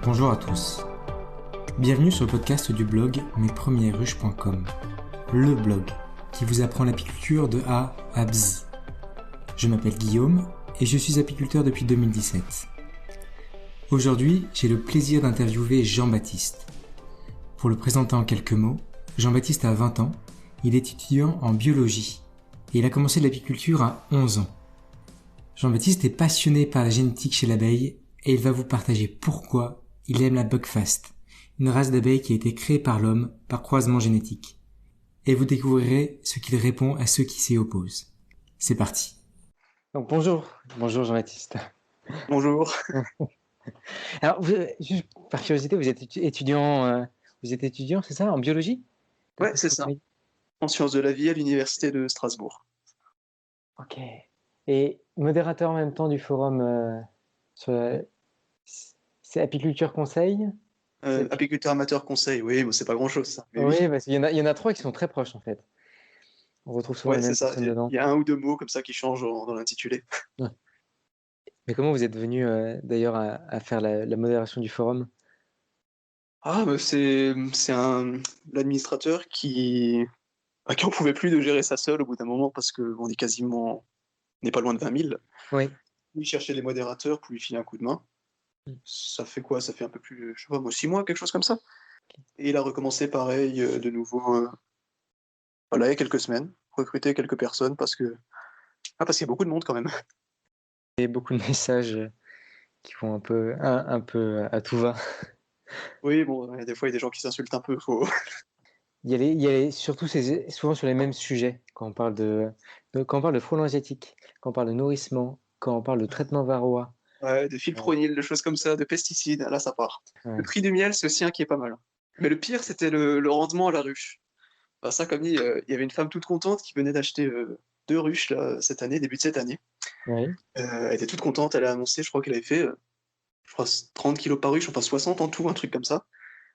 Bonjour à tous. Bienvenue sur le podcast du blog mespremiersruches.com, le blog qui vous apprend l'apiculture de A à Z. Je m'appelle Guillaume et je suis apiculteur depuis 2017. Aujourd'hui, j'ai le plaisir d'interviewer Jean-Baptiste. Pour le présenter en quelques mots, Jean-Baptiste a 20 ans, il est étudiant en biologie et il a commencé l'apiculture à 11 ans. Jean-Baptiste est passionné par la génétique chez l'abeille et il va vous partager pourquoi il aime la Buckfast, une race d'abeilles qui a été créée par l'homme par croisement génétique. Et vous découvrirez ce qu'il répond à ceux qui s'y opposent. C'est parti. Donc bonjour Jean-Baptiste. Bonjour. Alors, juste par curiosité, vous êtes étudiant, c'est ça, en biologie? Ouais, c'est ça. En sciences de la vie à l'université de Strasbourg. Ok. Et modérateur en même temps du forum c'est Apiculture Conseil? Apiculteur amateur conseil, oui, mais c'est pas grand-chose ça. Mais Oui, oui. parce qu'il y en a trois qui sont très proches en fait. On retrouve souvent Ouais, les c'est mêmes ça. personnes dedans. Il y a un ou deux mots comme ça qui changent dans l'intitulé. Ouais. Mais comment vous êtes venu d'ailleurs à faire la modération du forum? Ah, bah c'est l'administrateur qui en pouvait plus de gérer ça seul au bout d'un moment parce que on n'est pas loin de 20 000. Oui. Il cherchait des modérateurs pour lui filer un coup de main. Ça fait quoi? Ça fait un peu plus, je sais pas moi, 6 mois, quelque chose comme ça. Et il a recommencé pareil de nouveau, voilà, il y a quelques semaines, recruter quelques personnes parce qu'il y a beaucoup de monde quand même. Et beaucoup de messages qui vont un peu à tout va. Oui, bon, des fois, il y a des gens qui s'insultent un peu, faut Surtout souvent sur les mêmes sujets quand on parle quand on parle de frelons asiatiques, quand on parle de nourrissement, quand on parle de traitement varroa. ouais, de Ouais. fipronil, de choses comme ça, de pesticides, là, ça part. Le Ouais. prix du miel, c'est aussi un qui est pas mal. Mais le pire, c'était le rendement à la ruche. Bah, ça, comme dit, il y avait une femme toute contente qui venait d'acheter 2 ruches, là, cette année, début de cette année. Oui. Elle était toute contente, elle a annoncé, je crois qu'elle avait fait, je crois 30 kilos par ruche, enfin 60 en tout, un truc comme ça.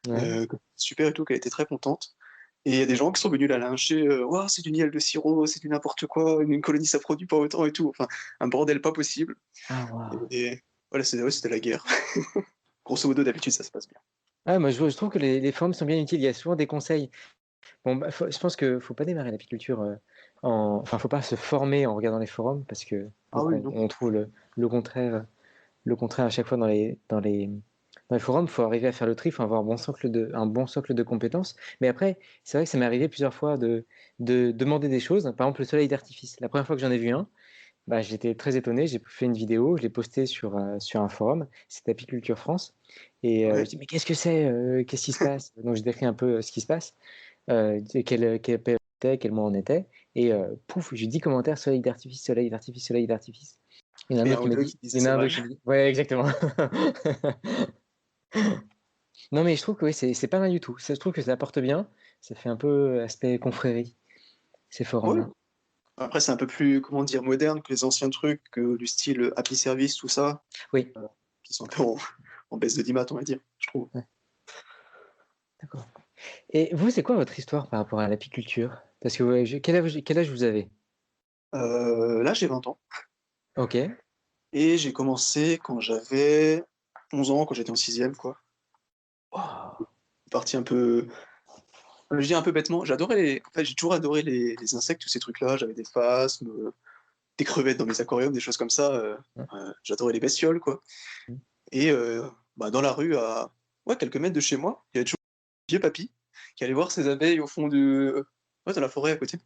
Ouais. Super et tout, qu'elle était très contente. Et il y a des gens qui sont venus la lyncher, «Waouh, c'est du miel de sirop, c'est du n'importe quoi, une colonie ça produit pas autant et tout», enfin, un bordel pas possible. Ah, waouh. Et voilà, c'était la guerre. Grosso modo, d'habitude, ça se passe bien. Ah, moi, je trouve que les forums sont bien utiles. Il y a souvent des conseils. Bon, bah, je pense qu'il ne faut pas démarrer l'apiculture enfin, faut pas se former en regardant les forums parce que Ah donc oui, non. on trouve le contraire à chaque fois dans les forums. Il faut arriver à faire le tri, il faut avoir un bon socle de compétences. Mais après, c'est vrai que ça m'est arrivé plusieurs fois de demander des choses. Par exemple, le soleil d'artifice. La première fois que j'en ai vu un, bah, j'étais très étonné. J'ai fait une vidéo, je l'ai postée sur un forum. C'était Apiculture France. Et je Ouais. dis, mais qu'est-ce que c'est? Qu'est-ce qui se passe? Donc, je décris un peu ce qui se passe, quelle période c'était, quel mois on était. Et pouf, j'ai 10 commentaires, soleil d'artifice, soleil d'artifice, soleil d'artifice. Il y en a un Et autre un qui ou m'a deux dit, qui disaient il y en a c'est un vrai. autre qui m'a dit, ouais, exactement. Non, mais je trouve que oui, c'est pas mal du tout. Je trouve que ça apporte bien. Ça fait un peu aspect confrérie, ces Ouais. forums-là. Après, c'est un peu plus, comment dire, moderne que les anciens trucs, du style Happy Service, tout ça, Oui, qui sont un peu en baisse de 10 maths, on va dire, je trouve. ouais, d'accord. Et vous, c'est quoi votre histoire par rapport à l'apiculture? Parce que ouais, quel âge vous avez? Là, j'ai 20 ans Ok, et j'ai commencé quand j'avais 11 ans, quand j'étais en sixième, quoi. oh, Parti un peu, je dis un peu bêtement, en fait, j'ai toujours adoré les insectes, tous ces trucs-là. J'avais des phasmes, des crevettes dans mes aquariums, des choses comme ça, ouais. j'adorais les bestioles, quoi. Et bah, dans la rue à, ouais, quelques mètres de chez moi, il y avait toujours un vieux papy qui allait voir ses abeilles au fond ouais, dans la forêt à côté.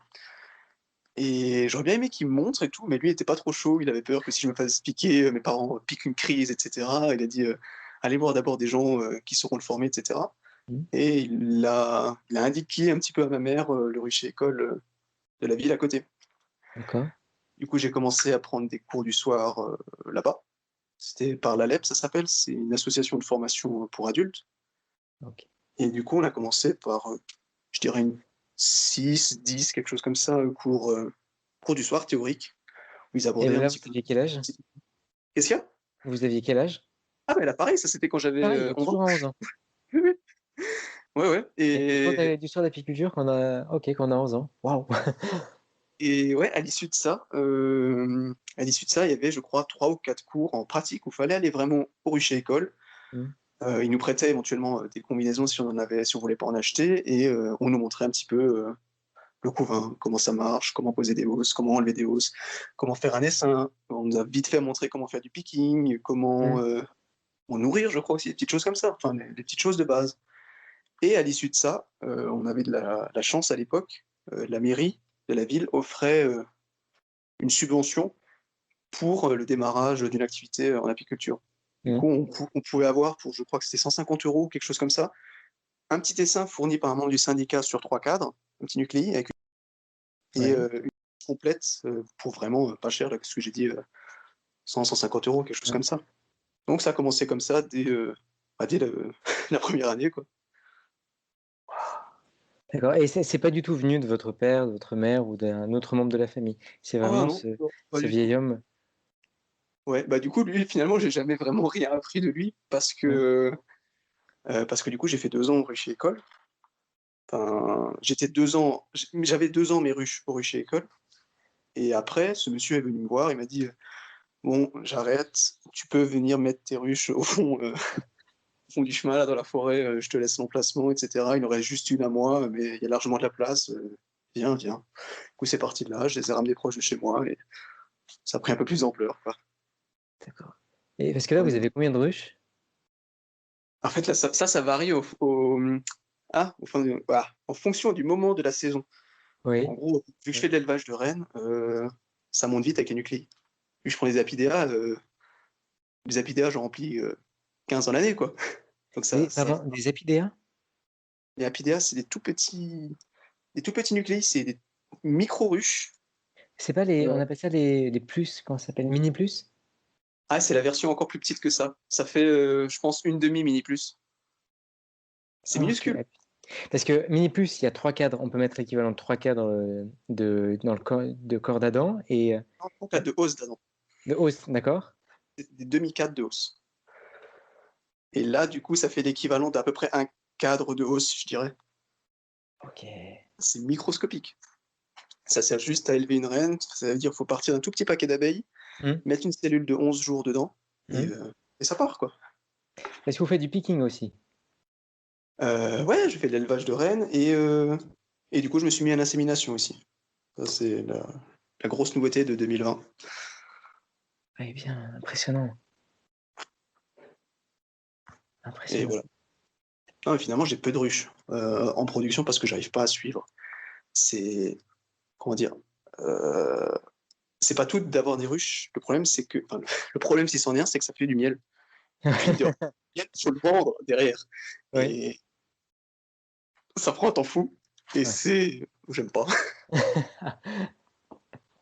Et j'aurais bien aimé qu'il me montre et tout, mais lui, il était pas trop chaud. Il avait peur que si je me fasse piquer, mes parents piquent une crise, et cetera. Il a dit, «Allez voir d'abord des gens, qui sauront le former, et cetera». Mhm. Et il a indiqué un petit peu à ma mère, le rucher école, de la ville à côté. D'accord. Du coup, j'ai commencé à prendre des cours du soir, là-bas. C'était par l'ALEP, ça s'appelle, c'est une association de formation, pour adultes. Ok. Et du coup, on a commencé par, je dirais une 6, 10, quelque chose comme ça, cours du soir théorique, où ils Et abordaient un là, vous petit peu. aviez quel âge? Qu'est-ce qu'il y a? Vous aviez quel âge? Ah mais là pareil, ça c'était quand j'avais, Pareil, 11 ans. toujours à 11 ans. Oui, oui. Ouais, ouais, Et les cours d'histoire d'apiculture qu'on a 11 ans. Waouh! et ouais, à l'issue de ça, il y avait je crois 3 ou 4 cours en pratique où il fallait aller vraiment au rucher école, Mmh. Ils nous prêtaient éventuellement des combinaisons si on voulait pas en acheter, et on nous montrait un petit peu le couvain, comment ça marche, comment poser des hausses, comment enlever des hausses, comment faire un essaim. On nous a vite fait montrer comment faire du picking, comment Mm. en nourrir, je crois aussi, des petites choses comme ça, enfin des petites choses de base. Et à l'issue de ça, on avait de la chance à l'époque, la mairie de la ville offrait une subvention pour le démarrage d'une activité en apiculture. Du Mm. coup, on pouvait avoir pour, je crois que c'était 150 euros, quelque chose comme ça, un petit essaim fourni par un membre du syndicat sur 3 cadres, un petit nucléi, avec et Ouais. une complète pour vraiment pas cher, là, ce que j'ai dit, 100-150 euros, quelque chose Mm. comme ça. Donc ça a commencé comme ça dès la première année, quoi. D'accord. Et c'est pas du tout venu de votre père, de votre mère ou d'un autre membre de la famille. C'est Ah vraiment non, non, pas ce du tout. vieil homme. Ouais, bah du coup, lui, finalement, j'ai jamais vraiment rien appris de lui Mm. parce que du coup, j'ai fait 2 ans au rucher école. Enfin, j'avais 2 ans mes ruches au rucher école, et après, ce monsieur est venu me voir, il m'a dit: «Bon, j'arrête, tu peux venir mettre tes ruches au fond du chemin, là, dans la forêt, je te laisse l'emplacement, et cetera. Il en reste juste une à moi, mais il y a largement de la place, viens, viens». Du coup, c'est parti de là, je les ai ramenés proches de chez moi, et ça a pris un peu plus d'ampleur, quoi. D'accord. Et parce que là, Ouais, vous avez combien de ruches? en fait, là, ça varie en fonction du moment de la saison. En Oui. gros, vu que je fais de l'élevage de rennes, ça monte vite avec les nucléis. Vu que je prends les apidéas, j'en remplis 15 dans l'année, quoi. Donc ça, Pardon, des apidéas? les apidéas, c'est des tout petits nucléis, c'est des micro-ruches. C'est pas on appelle ça les plus, comment ça s'appelle? Mini plus? Ah, c'est la version encore plus petite que ça. Ça fait, je pense, une demi mini plus. C'est Ah, OK. minuscule. Parce que mini plus, il y a 3 cadres. On peut mettre l'équivalent de 3 cadres dans le corps d'Adam et Non, en cas de hausse d'Adam. de hausse, d'accord? C'est des demi-cadres de hausse. Et là, du coup, ça fait l'équivalent d'à peu près un cadre de hausse, je dirais. OK. C'est microscopique. Ça sert juste à élever une reine. Ça veut dire qu'il faut partir d'un tout petit paquet d'abeilles, Mmh. mettre une cellule de 11 jours dedans, Mmh. et ça part, quoi. Est-ce que vous faites du picking aussi? Ouais, je fais de l'élevage de rennes, et du coup, je me suis mis à l'insémination aussi. Ça, c'est la grosse nouveauté de 2020. Eh bien, impressionnant, Et impressionnant. voilà. Non, mais finalement, j'ai peu de ruches en production parce que j'arrive pas à suivre. C'est comment dire? Heu, c'est pas tout d'avoir des ruches. Le problème, c'est que enfin, le problème, si c'en est un, c'est que ça fait du miel. Et puis de miel, faut le vendre derrière, Oui. et ça prend un temps fou, et Ouais. j'aime pas.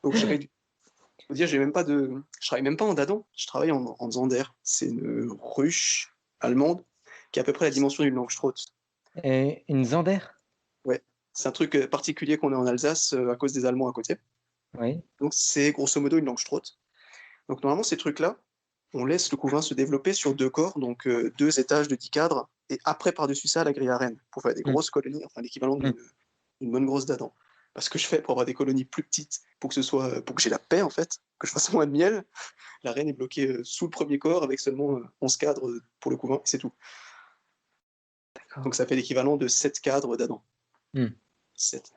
Donc je réduis. Faut dire, je travaille même pas en dindon, je travaille en Zander. C'est une ruche allemande qui a à peu près la dimension d'une Langstroth. Et une Zander? Ouais, c'est un truc, particulier qu'on a en Alsace, à cause des Allemands à côté. Oui. Donc c'est grosso modo une Langstroth. Donc normalement, ces trucs-là, on laisse le couvain se développer sur 2 corps, donc 2 étages de 10 cadres, et après par-dessus ça, la grille à reine, pour faire des Mmh. grosses colonies, enfin l'équivalent Mmh. d'une bonne grosse dindon. Ce que je fais pour avoir des colonies plus petites, pour que j'ai la paix en fait, que je fasse moins de miel, la reine est bloquée, sous le premier corps avec seulement, 11 cadres, pour le couvain, et c'est tout. D'accord. Donc ça fait l'équivalent de 7 cadres d'Adam. Mmh. 7.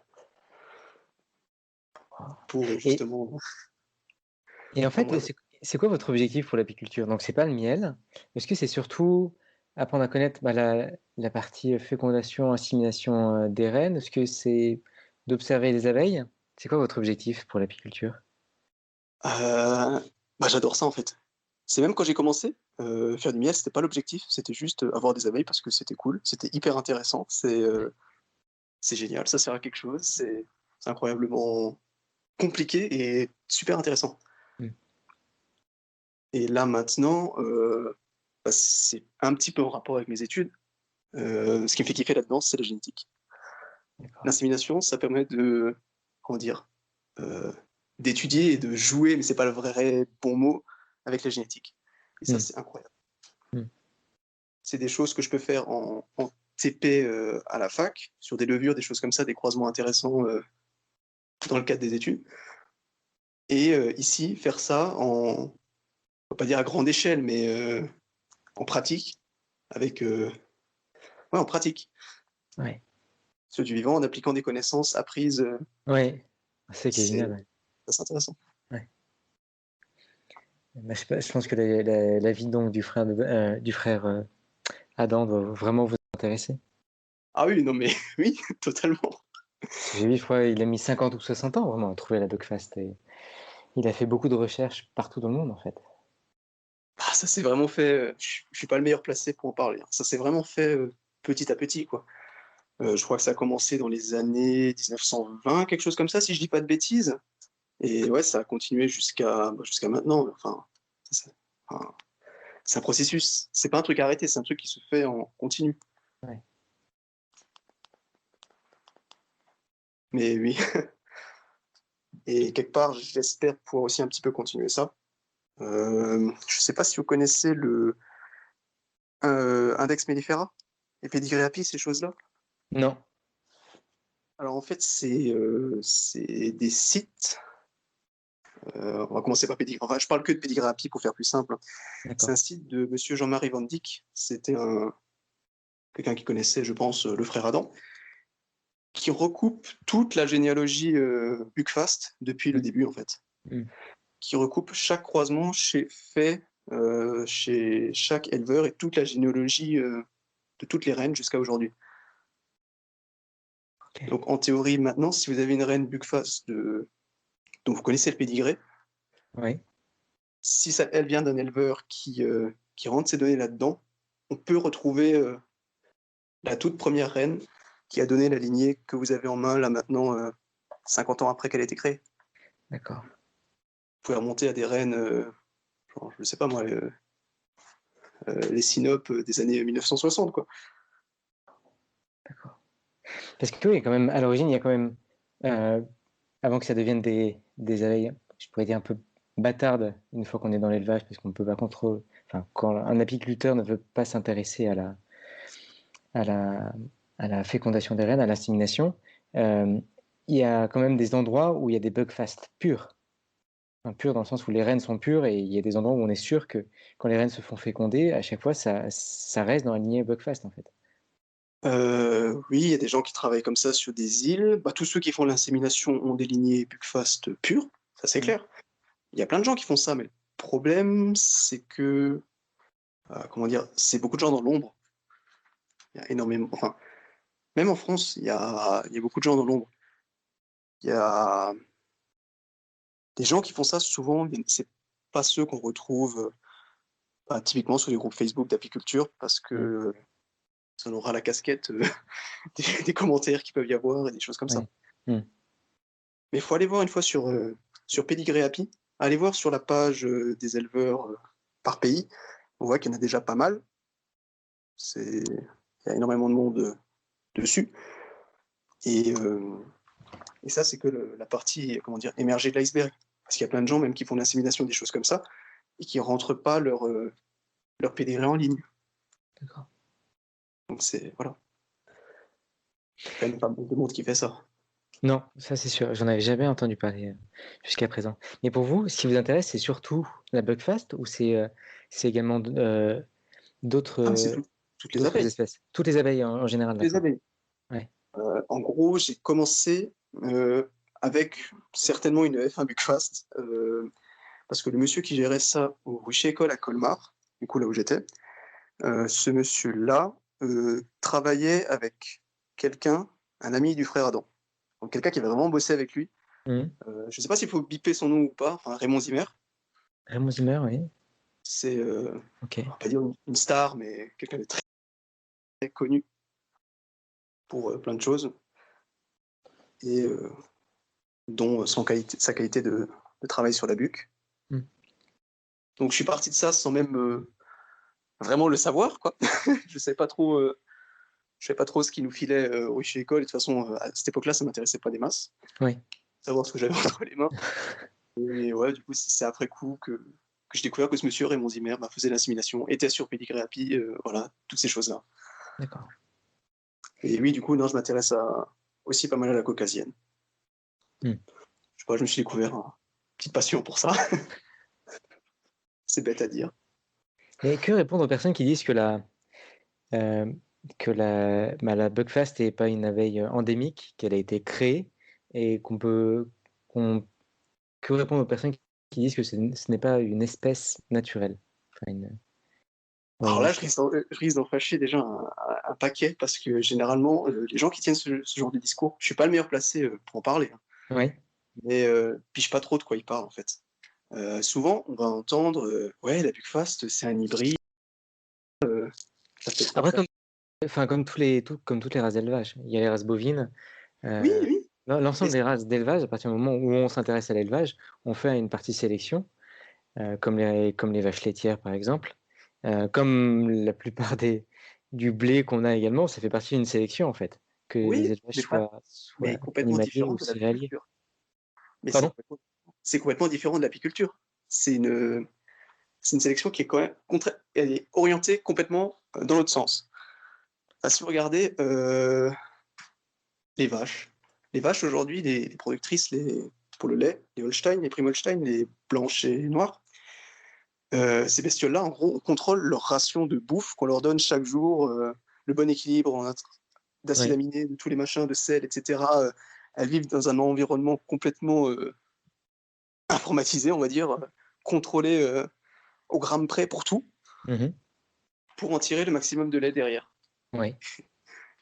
Pour, Et justement en enfin fait, bref. c'est quoi votre objectif pour l'apiculture? Donc c'est pas le miel. Est-ce que c'est surtout apprendre à connaître, bah, la partie, fécondation, insémination, des reines? Est-ce que c'est d'observer les abeilles? C'est quoi votre objectif pour l'apiculture? Bah, j'adore ça en fait. C'est même quand j'ai commencé, faire du miel, c'était pas l'objectif, c'était juste, avoir des abeilles parce que c'était cool, c'était hyper intéressant, c'est génial, ça sert à quelque chose, c'est incroyablement compliqué et super intéressant. Mmh. Et là maintenant, bah, c'est un petit peu en rapport avec mes études, ce qui me fait kiffer là-dedans, c'est la génétique. D'accord. L'insémination, ça permet de, comment dire? Heu, d'étudier et de jouer, mais c'est pas le vrai bon mot, avec la génétique, et ça, Mmh. c'est incroyable. Mmh. C'est des choses que je peux faire en TP, à la fac, sur des levures, des choses comme ça, des croisements intéressants, dans le cadre des études, et ici, faire ça on va pas dire à grande échelle, mais en pratique, avec, en pratique. Ouais. Sur du vivant, en appliquant des connaissances apprises, Ouais. C'est ça qui est génial. c'est Ouais. assez intéressant. Ouais. Bah, je pense que la vie donc du frère Adam doit vraiment vous intéresser. Ah oui, non mais oui, totalement. Parce que j'ai vu, je crois, il a mis 50 ou 60 ans vraiment à trouver la Dogfast. Et il a fait beaucoup de recherches partout dans le monde en fait. Ah, ça s'est vraiment fait, je suis pas le meilleur placé pour en parler, hein. Ça s'est vraiment fait, petit à petit, quoi. Je crois que ça a commencé dans les années 1920, quelque chose comme ça, si je dis pas de bêtises. Et ouais, ça a continué jusqu'à maintenant. Enfin, c'est enfin, c'est un processus. C'est pas un truc arrêté, c'est un truc qui se fait en continu. Ouais. Mais oui, et quelque part, j'espère pouvoir aussi un petit peu continuer ça. Je sais pas si vous connaissez le, Index Mellifera et Pedigree Happy, ces choses-là? Non. Alors en fait, c'est des sites, on va commencer par Pedigree, enfin, je parle que de Pedigree Happy pour faire plus simple, hein. C'est D'accord. un site de monsieur Jean-Marie Van Dyck. C'était quelqu'un qui connaissait, je pense, le frère Adam, qui recoupe toute la généalogie Buckfast depuis le Mm. début, en fait. Mm. Qui recoupe chaque croisement chez chaque éleveur et toute la généalogie de toutes les reines jusqu'à aujourd'hui. Ok. Donc en théorie, maintenant, si vous avez une reine Buckfast dont vous connaissez le pédigré, Ouais. si ça, elle vient d'un éleveur qui rentre ses données là-dedans, on peut retrouver la toute première reine qui a donné la lignée que vous avez en main là maintenant, 50 ans après qu'elle ait été créée. D'accord. Vous pouvez remonter à des reines, genre, je sais pas moi, les synopes des années 1960, quoi. D'accord. Parce que oui, quand même, à l'origine, il y a quand même, euh, avant que ça devienne des abeilles, je pourrais dire un peu bâtardes, une fois qu'on est dans l'élevage, parce qu'on ne peut pas contrôler. Enfin, quand un apiculteur ne veut pas s'intéresser à la, à la fécondation des reines, à l'insémination, euh, il y a quand même des endroits où il y a des bugfast purs. Enfin, purs dans le sens où les reines sont pures et il y a des endroits où on est sûr que quand les reines se font féconder, à chaque fois, ça reste dans la lignée bugfast en fait. Oui, il y a des gens qui travaillent comme ça sur des îles. Bah, tous ceux qui font l'insémination ont des lignées Buckfast pures, ça c'est Mm. clair. Il y a plein de gens qui font ça, mais le problème, c'est que, comment dire, c'est beaucoup de gens dans l'ombre. Il y a énormément, enfin, même en France, il y a beaucoup de gens dans l'ombre. Il y a des gens qui font ça souvent, mais c'est pas ceux qu'on retrouve bah, typiquement sur les groupes Facebook d'apiculture, parce Mm. que ça aura la casquette des commentaires qu'il peuvent y avoir et des choses comme ça. Ouais. Mm. Mais il faut aller voir une fois sur Pedigree Happy, allez voir sur la page des éleveurs par pays. On voit qu'il y en a déjà pas mal. Il y a énormément de monde dessus. Et, et ça, c'est que la partie, comment dire, émergée de l'iceberg. Parce qu'il y a plein de gens, même qui font l'insémination, des choses comme ça, et qui ne rentrent pas leur pédigré en ligne. D'accord. Donc c'est, voilà. Il y a quand même pas beaucoup de monde qui fait ça. Non, ça c'est sûr. J'en avais jamais entendu parler jusqu'à présent. Mais pour vous, ce qui vous intéresse, c'est surtout la bugfast ou c'est également d'autres Ah, mais c'est toutes les d'autres abeilles. espèces? Toutes les abeilles en général, Toutes les d'accord. abeilles. Ouais. En gros, j'ai commencé avec certainement une F1 Buckfast, parce que le monsieur qui gérait ça au Rucher École à Colmar, du coup là où j'étais, ce monsieur-là travaillait avec quelqu'un, un ami du frère Adam. Donc quelqu'un qui avait vraiment bossé avec lui. Mhm. Je ne sais pas s'il faut biper son nom ou pas, enfin, Raymond Zimmer. Raymond Zimmer, oui. C'est, Ok. on va pas dire une star, mais quelqu'un de très, très connu pour plein de choses, et dont sa qualité de travail sur la buc. Mhm. Donc je suis parti de ça sans même vraiment le savoir, quoi. Je ne savais pas trop, je savais pas trop ce qui nous filait au Rucher École. Et de toute façon, à cette époque-là, ça m'intéressait pas des masses, Oui. savoir ce que j'avais entre les mains. Et ouais, du coup, c'est après coup que j'ai découvert que ce monsieur, Raymond Zimmer, faisait l'assimilation, était sur Pedigree Happy, voilà, toutes ces choses-là. D'accord. Et oui, du coup, non, je m'intéresse aussi pas mal à la caucasienne. Mhm. Je sais pas, je me suis découvert une petite passion pour ça. C'est bête à dire. Et que répondre aux personnes qui disent que euh, que la bugfast n'est pas une abeille endémique, qu'elle a été créée et que répondre aux personnes qui disent que ce n'est pas une espèce naturelle. Enfin, Alors là, je risque d'en fâcher déjà un paquet parce que généralement, les gens qui tiennent ce genre de discours, je suis pas le meilleur placé pour en parler, hein, ouais. mais piche pas trop de quoi ils parlent en fait. Souvent, on va entendre ouais, la Buckfast, c'est un hybride. Ça peut pas Après, faire. comme toutes les races d'élevage, il y a les races bovines. Oui, oui. L'ensemble Mais des races d'élevage, à partir du moment où on s'intéresse à l'élevage, on fait une partie sélection, comme les vaches laitières par exemple. Comme la plupart du blé qu'on a également, ça fait partie d'une sélection en fait, que les oui, élevages mais soient complètement animaliers différent ou de céréaliers. l'apiculture. Mais Pardon? c'est complètement différent de l'apiculture. C'est une sélection qui est quand même elle est orientée complètement dans l'autre sens. Enfin, si vous regardez les vaches, aujourd'hui, les productrices, pour le lait, les Holstein, les Prim Holstein, les blanches et noires, ces bestioles-là, en gros, on contrôle leur ration de bouffe qu'on leur donne chaque jour, le bon équilibre d'acides Oui. aminés, de tous les machins, de sel, etc. Elles vivent dans un environnement complètement informatisé, on va dire, contrôlé au gramme près pour tout, Mhm. pour en tirer le maximum de lait derrière. Oui.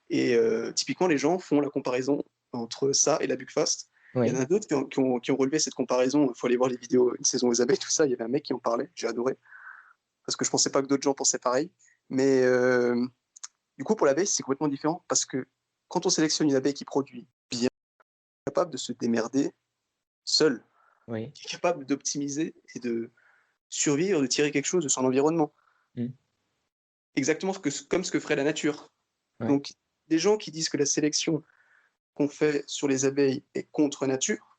Et typiquement, les gens font la comparaison entre ça et la Buckfast. Il y en Oui. a d'autres qui ont relevé cette comparaison. Il faut aller voir les vidéos Une saison aux abeilles, tout ça. Il y avait un mec qui en parlait, j'ai adoré, parce que je pensais pas que d'autres gens pensaient pareil. Mais du coup, pour l'abeille, c'est complètement différent, parce que quand on sélectionne une abeille qui produit bien, capable de se démerder seule, Oui. qui est capable d'optimiser et de survivre, de tirer quelque chose de son environnement. Mm. Exactement comme ce que ferait la nature. Ouais. Donc, des gens qui disent que la sélection qu'on fait sur les abeilles est contre nature,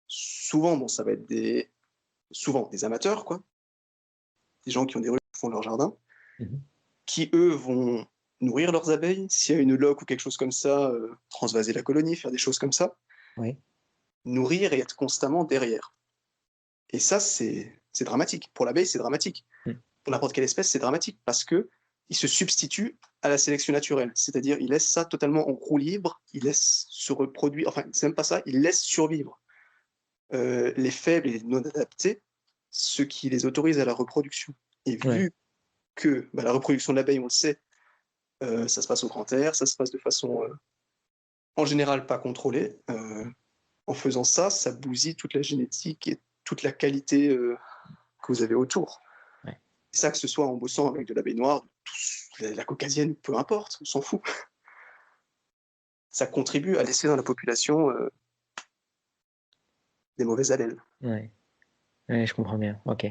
souvent, bon, ça va être souvent des amateurs, quoi, des gens qui ont des ruches, qui font leur jardin, Mhm. qui, eux, vont nourrir leurs abeilles, s'il y a une loque ou quelque chose comme ça, transvaser la colonie, faire des choses comme ça, Oui. nourrir et être constamment derrière. Et ça, c'est dramatique. Pour l'abeille, c'est dramatique. Mm. Pour n'importe quelle espèce, c'est dramatique, parce que il se substitue à la sélection naturelle. C'est-à-dire, il laisse ça totalement en roue libre, il laisse se reproduire, enfin, c'est même pas ça, il laisse survivre les faibles et les non adaptés, ce qui les autorise à la reproduction. Et Ouais. vu que la reproduction de l'abeille, on le sait, ça se passe au grand air, ça se passe de façon en général pas contrôlée. En faisant ça, ça bousille toute la génétique et toute la qualité que vous avez autour. Ouais. Et ça, que ce soit en bossant avec de l'abeille noire, la caucasienne, peu importe, on s'en fout. Ça contribue à laisser dans la population des mauvaises allèles. Ouais. Ouais, je comprends bien. Ok.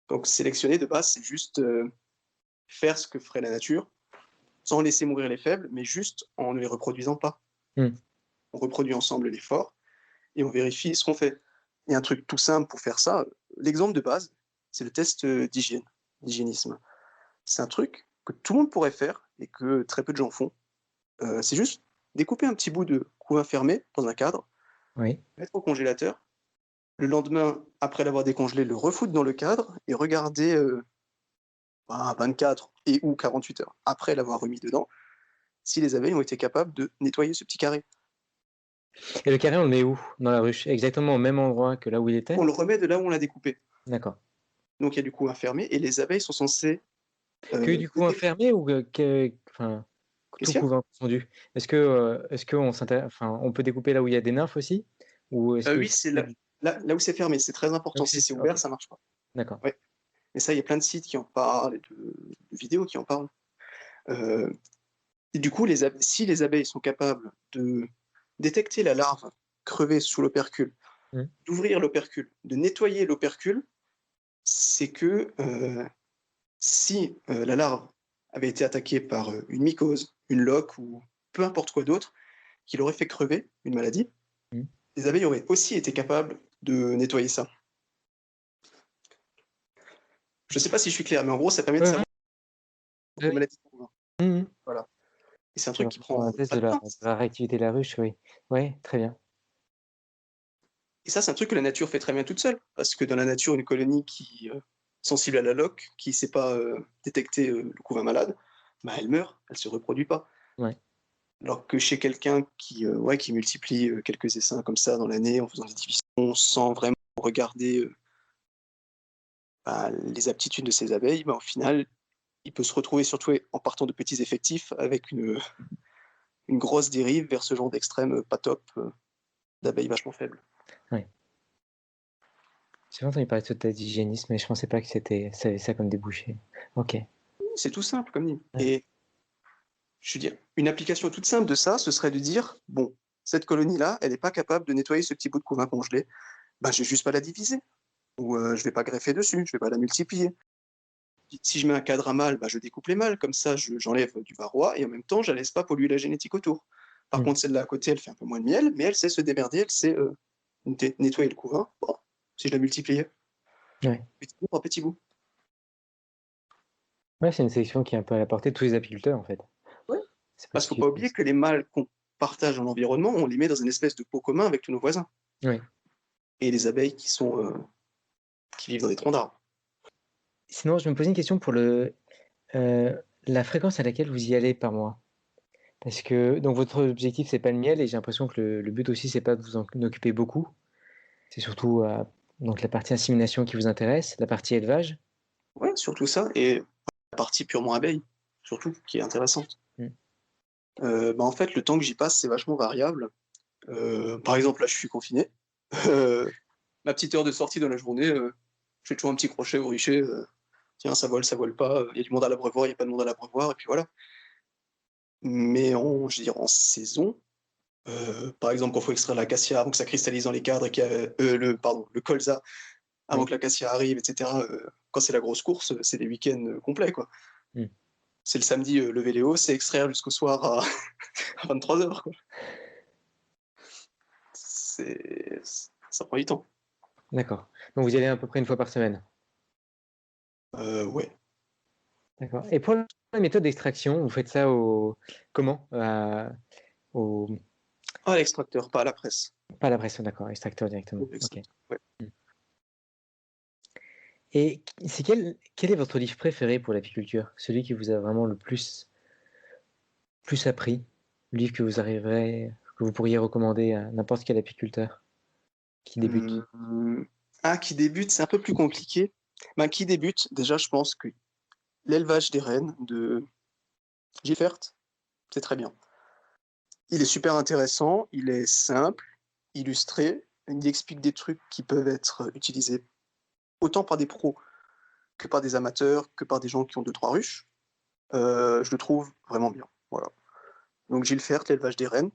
Donc sélectionner de base, c'est juste faire ce que ferait la nature, sans laisser mourir les faibles, mais juste en ne les reproduisant pas. Mm. On reproduit ensemble les forts et on vérifie ce qu'on fait. Et un truc tout simple pour faire ça, l'exemple de base, c'est le test d'hygiénisme. C'est un truc que tout le monde pourrait faire et que très peu de gens font. C'est juste découper un petit bout de couvain fermé dans un cadre, Oui. mettre au congélateur, le lendemain, après l'avoir décongelé, le refoutre dans le cadre et regarder 24 et ou 48 heures après l'avoir remis dedans, si les abeilles ont été capables de nettoyer ce petit carré. Et le carré, on le met où? Dans la ruche? Exactement au même endroit que là où il était? On le remet de là où on l'a découpé. D'accord. Donc il y a du coup un fermé et les abeilles sont censées Que du couvain détecter. fermé ou enfin, Qu'est-ce tout qu'il y a? couvain confondu? Est-ce que enfin, on peut découper là où il y a des nymphes aussi? Ou est-ce que Oui, c'est c'est que là où c'est fermé, c'est très là où important. Si c'est ok, ouvert, ça marche pas. d'accord. Ouais. Et ça, il y a plein de sites qui en parlent, et de vidéos qui en parlent. Euh, et du coup, si les abeilles sont capables de détecter la larve crevée sous l'opercule, Mmh. d'ouvrir l'opercule, de nettoyer l'opercule, c'est que si la larve avait été attaquée par une mycose, une loque ou peu importe quoi d'autre, qui l'aurait fait crever, une maladie, Mmh. les abeilles auraient aussi été capables de nettoyer ça. Je ne sais pas si je suis clair, mais en gros, ça permet de Ouais, savoir ouais, les oui. maladies qu'on a. Mmh mh. Voilà. Et c'est un C'est truc qui vraiment prend un test pas de de la temps. réactivité de la ruche, oui. Oui, très bien. Et ça, c'est un truc que la nature fait très bien toute seule. Parce que dans la nature, une colonie qui sensible à la loque, qui ne sait pas détecter le couvain malade, bah, elle meurt, elle se reproduit pas. Ouais. Alors que chez quelqu'un qui multiplie quelques essaims comme ça dans l'année en faisant des divisions sans vraiment regarder bah, les aptitudes de ses abeilles, bah, au final, il peut se retrouver surtout en partant de petits effectifs avec une grosse dérive vers ce genre d'extrême pas top d'abeilles vachement faibles. Ouais. J'ai entendu parler de ce test d'hygiénisme, mais je pensais pas que ça avait ça comme débouché. Ok. C'est tout simple comme dit. Ouais. Et je veux dire, une application toute simple de ça, ce serait de dire, bon, cette colonie-là, elle n'est pas capable de nettoyer ce petit bout de couvain congelé, ben, je vais juste pas la diviser. Ou je vais pas greffer dessus, je vais pas la multiplier. Si je mets un cadre à mâles, bah, je découpe les mâles, comme ça j'enlève du varroa et en même temps je la laisse pas polluer la génétique autour. Par contre, celle-là à côté, elle fait un peu moins de miel, mais elle sait se démerder, elle sait nettoyer le couvain. Bon, si je la multipliais, Ouais. petit bout par petit bout. Ouais, c'est une sélection qui est un peu à la portée de tous les apiculteurs en fait. Ouais. C'est Parce qu'il ne faut pas oublier que les mâles qu'on partage dans l'environnement, on les met dans une espèce de pot commun avec tous nos voisins. Oui. Et les abeilles qui vivent dans des troncs d'arbres. Sinon, je me posais une question pour la fréquence à laquelle vous y allez par mois. Parce que donc votre objectif c'est pas le miel et j'ai l'impression que le but aussi c'est pas de vous en occuper beaucoup. C'est surtout donc la partie insémination qui vous intéresse, la partie élevage. Ouais, surtout ça. Et la partie purement abeille, surtout, qui est intéressante. Bah, en fait, le temps que j'y passe, c'est vachement variable. Par exemple, là, je suis confiné. Ma petite heure de sortie dans la journée, je fais toujours un petit crochet au rucher. Tiens, ça vole pas. Il y a du monde à l'abreuvoir, il n'y a pas de monde à l'abreuvoir, et puis voilà. Mais je veux dire, en saison, par exemple, quand il faut extraire l'acacia avant que ça cristallise dans les cadres, et le colza, avant que l'acacia arrive, etc. Quand c'est la grosse course, c'est des week-ends complets, quoi. C'est le samedi, lever les hauts, c'est extraire jusqu'au soir à 23h, quoi. Ça prend du temps. D'accord. Donc vous y allez à peu près une fois par semaine. Ouais. D'accord. Et pour la méthode d'extraction, vous faites ça comment au... Ah, l'extracteur, pas à la presse. Pas à la pression, d'accord, extracteur directement. Ok. Ouais. Et quel est votre livre préféré pour l'apiculture? Celui qui vous a vraiment le plus appris? Le livre que vous pourriez recommander à n'importe quel apiculteur qui débute? Qui débute, c'est un peu plus compliqué. Ben, qui débute, déjà, je pense que l'élevage des rennes de Giffert, c'est très bien. Il est super intéressant, il est simple, illustré, il explique des trucs qui peuvent être utilisés autant par des pros que par des amateurs, que par des gens qui ont 2-3 ruches. Je le trouve vraiment bien. Voilà. Donc Gilles Fert, l'élevage des rennes.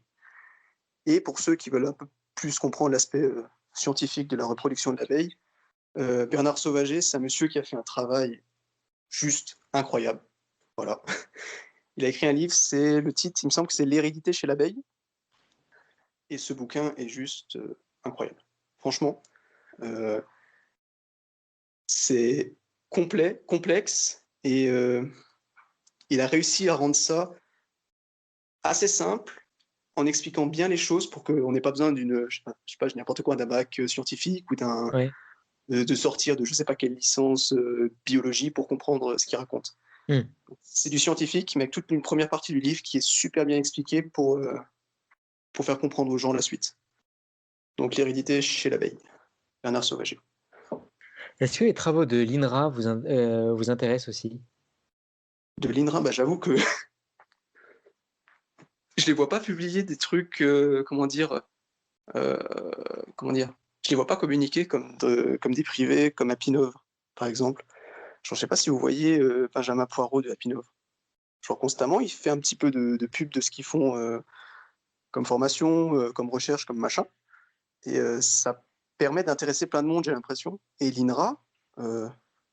Et pour ceux qui veulent un peu plus comprendre l'aspect scientifique de la reproduction de l'abeille, Bernard Sauvager, c'est un monsieur qui a fait un travail juste incroyable. Voilà. Il a écrit un livre, le titre, il me semble que c'est L'hérédité chez l'abeille. Et ce bouquin est juste incroyable. Franchement, c'est complexe, et il a réussi à rendre ça assez simple en expliquant bien les choses pour qu'on n'ait pas besoin d'une, je sais pas, n'importe quoi, d'un bac scientifique ou de sortir de je sais pas quelle licence biologie pour comprendre ce qu'il raconte. C'est du scientifique, mais avec toute une première partie du livre qui est super bien expliquée pour faire comprendre aux gens la suite. Donc l'hérédité chez l'abeille, Bernard Sauvager. Est-ce que les travaux de l'INRA vous intéressent aussi? De l'INRA, bah, j'avoue que je les vois pas publier des trucs, comment dire, je les vois pas communiquer comme des privés, comme Apinov, par exemple. Je sais pas si vous voyez Benjamin Poirot de Apinov. Genre constamment, il fait un petit peu de pub de ce qu'ils font comme formation, comme recherche, comme machin. Et ça permet d'intéresser plein de monde, j'ai l'impression. Et l'INRA,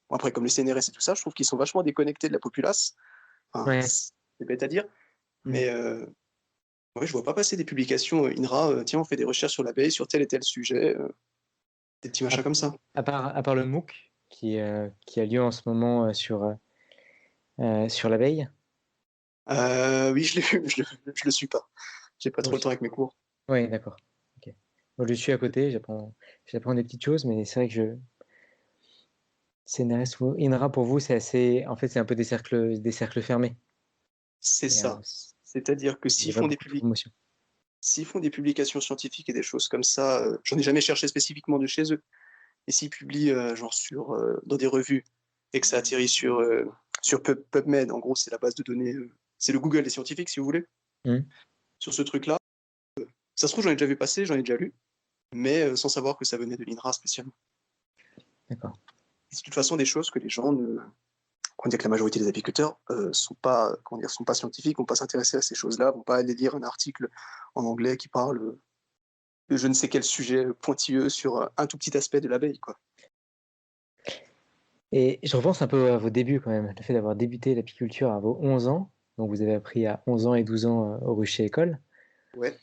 après comme le CNRS et tout ça, je trouve qu'ils sont vachement déconnectés de la populace. Enfin, c'est bête à dire, mais ouais, je vois pas passer des publications INRA, tiens, on fait des recherches sur l'abeille, sur tel et tel sujet, des petits machins comme ça. À part le MOOC qui a lieu en ce moment sur l'abeille. Oui, je l'ai vu, mais je le suis pas. J'ai pas trop le temps avec mes cours. Oui, d'accord. Okay. Moi, je suis à côté, j'apprends des petites choses, mais c'est vrai que CNRS ou INRA pour vous, c'est assez. En fait, c'est un peu des cercles fermés. C'est Et, ça. C'est-à-dire que il y a pas beaucoup de promotion. s'ils font des publications scientifiques et des choses comme ça, j'en ai jamais cherché spécifiquement de chez eux. Et s'ils publient genre dans des revues et que ça atterrit sur PubMed, en gros c'est la base de données, c'est le Google des scientifiques si vous voulez, Hmm. sur ce truc-là, ça se trouve j'en ai déjà vu passer, j'en ai déjà lu, mais sans savoir que ça venait de l'INRA spécialement. D'accord. Et c'est de toute façon des choses que les gens on dit que la majorité des apiculteurs sont pas scientifiques, vont pas s'intéresser à ces choses-là, vont pas aller lire un article en anglais qui parle de je ne sais quel sujet pointilleux sur un tout petit aspect de l'abeille, quoi. Et je repense un peu à vos débuts quand même, le fait d'avoir débuté l'apiculture à vos 11 ans, donc vous avez appris à 11 ans et 12 ans au rucher école. Ouais.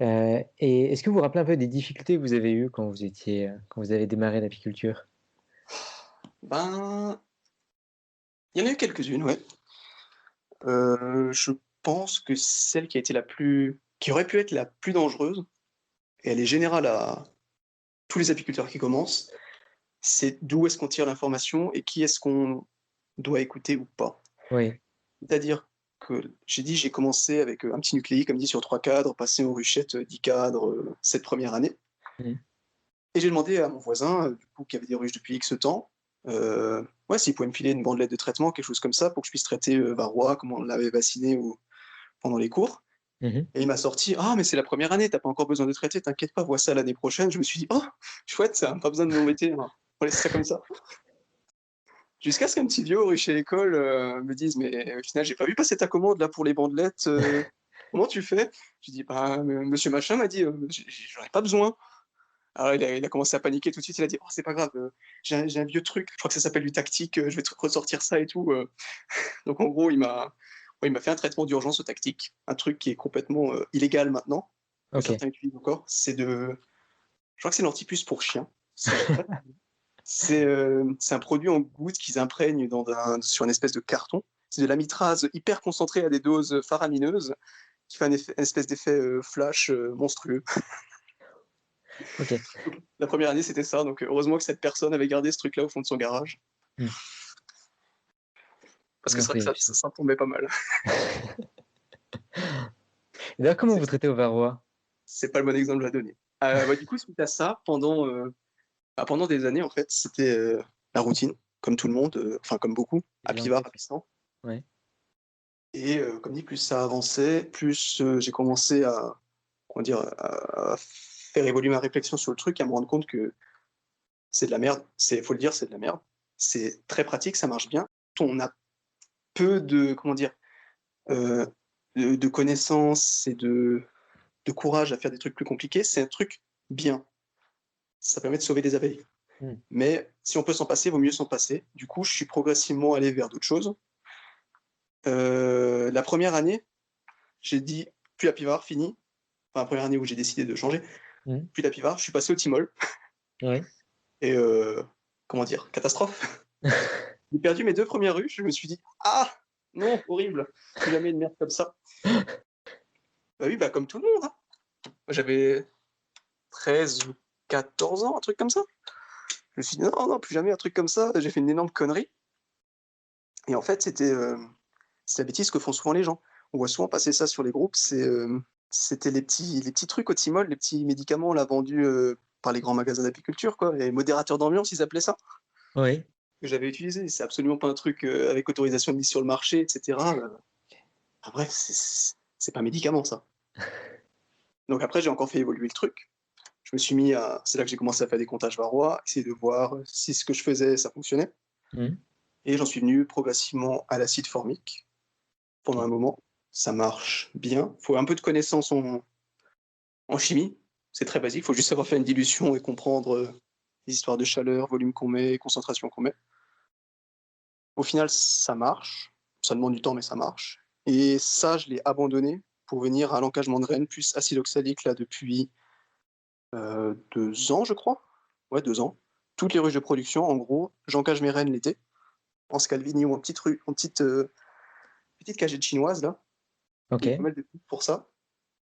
Et est-ce que vous vous rappelez un peu des difficultés que vous avez eues quand vous avez démarré l'apiculture? Ben, il y en a eu quelques-unes, ouais. Je pense que celle qui aurait pu être la plus dangereuse, et elle est générale à tous les apiculteurs qui commencent, c'est d'où est-ce qu'on tire l'information et qui est-ce qu'on doit écouter ou pas. Oui. C'est-à-dire que j'ai commencé avec un petit nucléi, comme dit, sur 3 cadres, passé aux ruchettes 10 cadres cette première année. Mhm. Et j'ai demandé à mon voisin, du coup, qui avait des ruches depuis X temps, ouais, s'il pouvait me filer une bandelette de traitement, quelque chose comme ça, pour que je puisse traiter varroa, comme on l'avait vacciné pendant les cours. Mhm. Et il m'a sorti: «Ah, mais c'est la première année, t'as pas encore besoin de traiter, t'inquiète pas, vois ça l'année prochaine». Je me suis dit: «Oh, chouette, ça, pas besoin de m'embêter, hein. On laisse ça comme ça». Jusqu'à ce qu'un petit vieux chez l'école me dise: «Mais au final, j'ai pas vu passer ta commande là pour les bandelettes, comment tu fais?» J'ai dit: «Bah, monsieur machin m'a dit, j'en ai pas besoin». Alors il a commencé à paniquer tout de suite, il a dit: «Oh, c'est pas grave, j'ai un vieux truc, je crois que ça s'appelle du tactique, je vais te ressortir ça et tout». Donc en gros, il m'a fait un traitement d'urgence au tactique, un truc qui est complètement illégal maintenant, que Ok. certains utilisent encore. Je crois que c'est l'antipuce pour chien, si je dis pas. C'est un produit en gouttes qu'ils imprègnent sur une espèce de carton. C'est de l'amitrase hyper concentrée à des doses faramineuses qui fait une espèce d'effet flash monstrueux. Ok. Donc, la première année, c'était ça. Donc heureusement que cette personne avait gardé ce truc-là au fond de son garage. Hmm. Parce que Non, c'est vrai que ça tombait pas mal. Et d'ailleurs, comment C'est vous traitez au varroa? c'est pas le bon exemple à donner. Du coup, suite à ça, pendant des années, en fait, c'était la routine, comme tout le monde, enfin comme beaucoup, à Les Pivard, enquêtes. à Pistan. Ouais. Et comme dit, plus ça avançait, plus j'ai commencé à faire évoluer ma réflexion sur le truc, à me rendre compte que c'est de la merde. Faut le dire, c'est de la merde. C'est très pratique, ça marche bien. On a peu de, comment dire, euh, de connaissances et de courage à faire des trucs plus compliqués. C'est un truc bien. Ça permet de sauver des abeilles. Hmm. Mais si on peut s'en passer, vaut mieux s'en passer. Du coup, je suis progressivement allé vers d'autres choses. La première année, j'ai dit plus à Pivard, fini. Enfin, la première année où j'ai décidé de changer, Hmm. puis la Pivard, je suis passé au Timol. Ouais. Et comment dire, catastrophe. J'ai perdu mes 2 premières ruches, je me suis dit: «Ah! Non, horrible, plus jamais une merde comme ça». Bah oui, bah comme tout le monde, hein. J'avais 13 ou 14 ans, un truc comme ça. Je me suis dit: «Non, non, plus jamais un truc comme ça». J'ai fait une énorme connerie et en fait, c'est la bêtise que font souvent les gens. On voit souvent passer ça sur les groupes, c'était les petits trucs au Timol, les petits médicaments là vendus, par les grands magasins d'apiculture quoi, les modérateurs d'ambiance, ils appelaient ça, Oui. que j'avais utilisé. C'est absolument pas un truc, avec autorisation de mise sur le marché et cetera, bref, c'est pas un médicament ça. Donc après j'ai encore fait évoluer le truc. C'est là que j'ai commencé à faire des comptages varrois, essayer de voir si ce que je faisais, ça fonctionnait Hmm. et j'en suis venu progressivement à l'acide formique pendant Ok. un moment. Ça marche bien. Faut un peu de connaissances en chimie, c'est très basique, il faut juste savoir faire une dilution et comprendre les histoires de chaleur, volume qu'on met, concentration qu'on met. Au final, ça marche, ça demande du temps, mais ça marche. Et ça, je l'ai abandonné pour venir à l'encagement de rennes plus acide oxalique là depuis 2 ans, je crois. Ouais, 2 ans. Toutes les ruches de production, en gros, j'encage mes rennes l'été, en Scalvini ou petite cagette chinoise là. Ok. Il y a pas mal de trucs pour ça.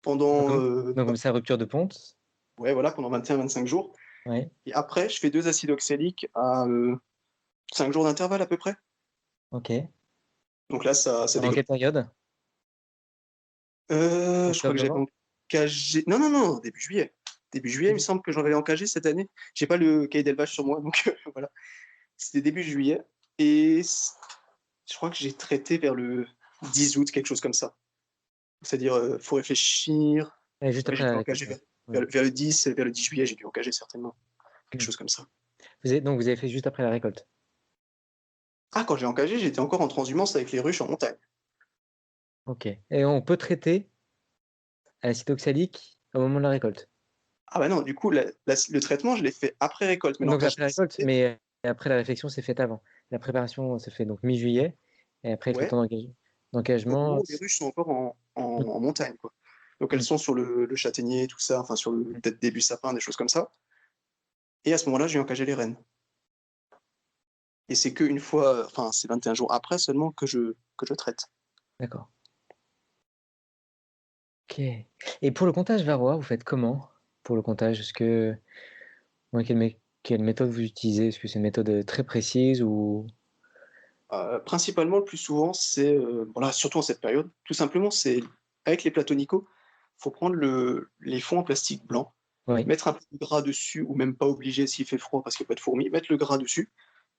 Donc, Pendant, donc comme ça, rupture de ponte. ouais, voilà, pendant 21-25 jours. Ouais. Et après, je fais 2 acides oxaliques à 5 jours d'intervalle à peu près. Ok. Donc là, ça Pendant dégrade. quelle période? Je crois Octobre, que j'avais novembre? engagé. Non, non, non, début juillet. Début juillet, il me semble que j'en avais engagé cette année. J'ai pas le cahier d'élevage sur moi, donc voilà. C'était début juillet. Et je crois que j'ai traité vers le 10 août, quelque chose comme ça. C'est-à-dire, faut réfléchir. Ouais, juste Ouais, après j'ai la dû récolte, engager ouais. vers, Ouais. vers le 10 juillet, j'ai dû engager certainement. Quelque Mm. chose comme ça. Donc vous avez fait juste après la récolte. Ah, quand j'ai engagé, j'étais encore en transhumance avec les ruches en montagne. Ok. Et on peut traiter à l'acide oxalique au moment de la récolte. Ah bah non, du coup, le traitement, je l'ai fait après récolte, mais Donc après la l'engagement, récolte, c'était... mais après la réflexion, c'est fait avant. La préparation se fait donc mi-juillet, et après avec le Ouais, temps au moment d'engagement. où les ruches sont encore Mm, en montagne, quoi. Donc elles mm. sont sur le châtaignier, tout ça, enfin sur le peut-être début sapin, des choses comme ça. Et à ce moment-là, j'ai engagé les rennes. Et c'est qu'une fois, enfin c'est 21 jours après seulement que je traite. D'accord. Ok. Et pour le comptage varroa, vous faites comment? Pour le comptage, ouais, quelle méthode vous utilisez? Est-ce que c'est une méthode très précise ou... Principalement, le plus souvent, c'est, voilà, surtout en cette période, tout simplement, c'est avec les platonicaux, faut prendre les fonds en plastique blanc, Oui. mettre un peu de gras dessus, ou même pas obligé s'il fait froid parce qu'il y a pas de fourmis, mettre le gras dessus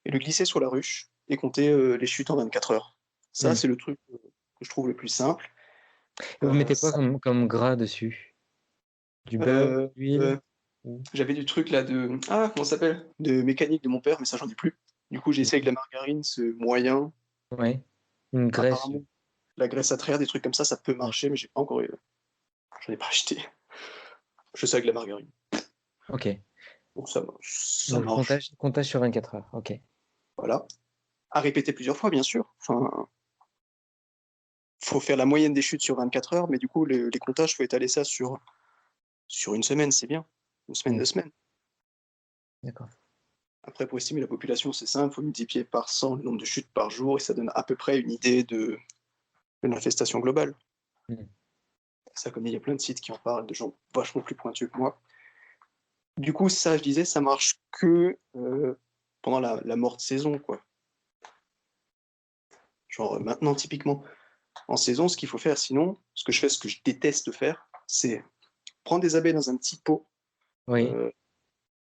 et le glisser sur la ruche et compter, les chutes en 24 heures. Ça, Mm. c'est le truc, que je trouve le plus simple. Et vous mettez quoi Ça comme gras dessus? Du beurre, heu d'huile? heu, j'avais du truc là comment ça s'appelle? De mécanique de mon père, mais ça, j'en ai plus. Du coup, j'ai essayé avec de la margarine, c'est moyen. Ouais. Une graisse. Apparemment, la graisse à traire, des trucs comme ça peut Ouais. marcher, mais j'ai pas encore j'en ai pas acheté. Je sais avec la margarine. Ok. Donc ça Donc marche. comptage sur 24 heures. Ok. Voilà. À répéter plusieurs fois, bien sûr. Enfin, faut faire la moyenne des chutes sur 24 heures, mais du coup, les comptages, faut étaler ça sur une semaine, c'est bien. Une semaine, Mm. 2 semaines. D'accord. Après, pour estimer la population, c'est simple, faut multiplier par 100 le nombre de chutes par jour, et ça donne à peu près une idée de l'infestation globale. Mm. Ça, comme il y a plein de sites qui en parlent, de gens vachement plus pointus que moi. Du coup, ça, je disais, ça marche que pendant la morte saison, quoi. Genre maintenant, typiquement, en saison, ce qu'il faut faire, sinon, ce que je fais, ce que je déteste faire, c'est prendre des abeilles dans un petit pot, Oui. euh,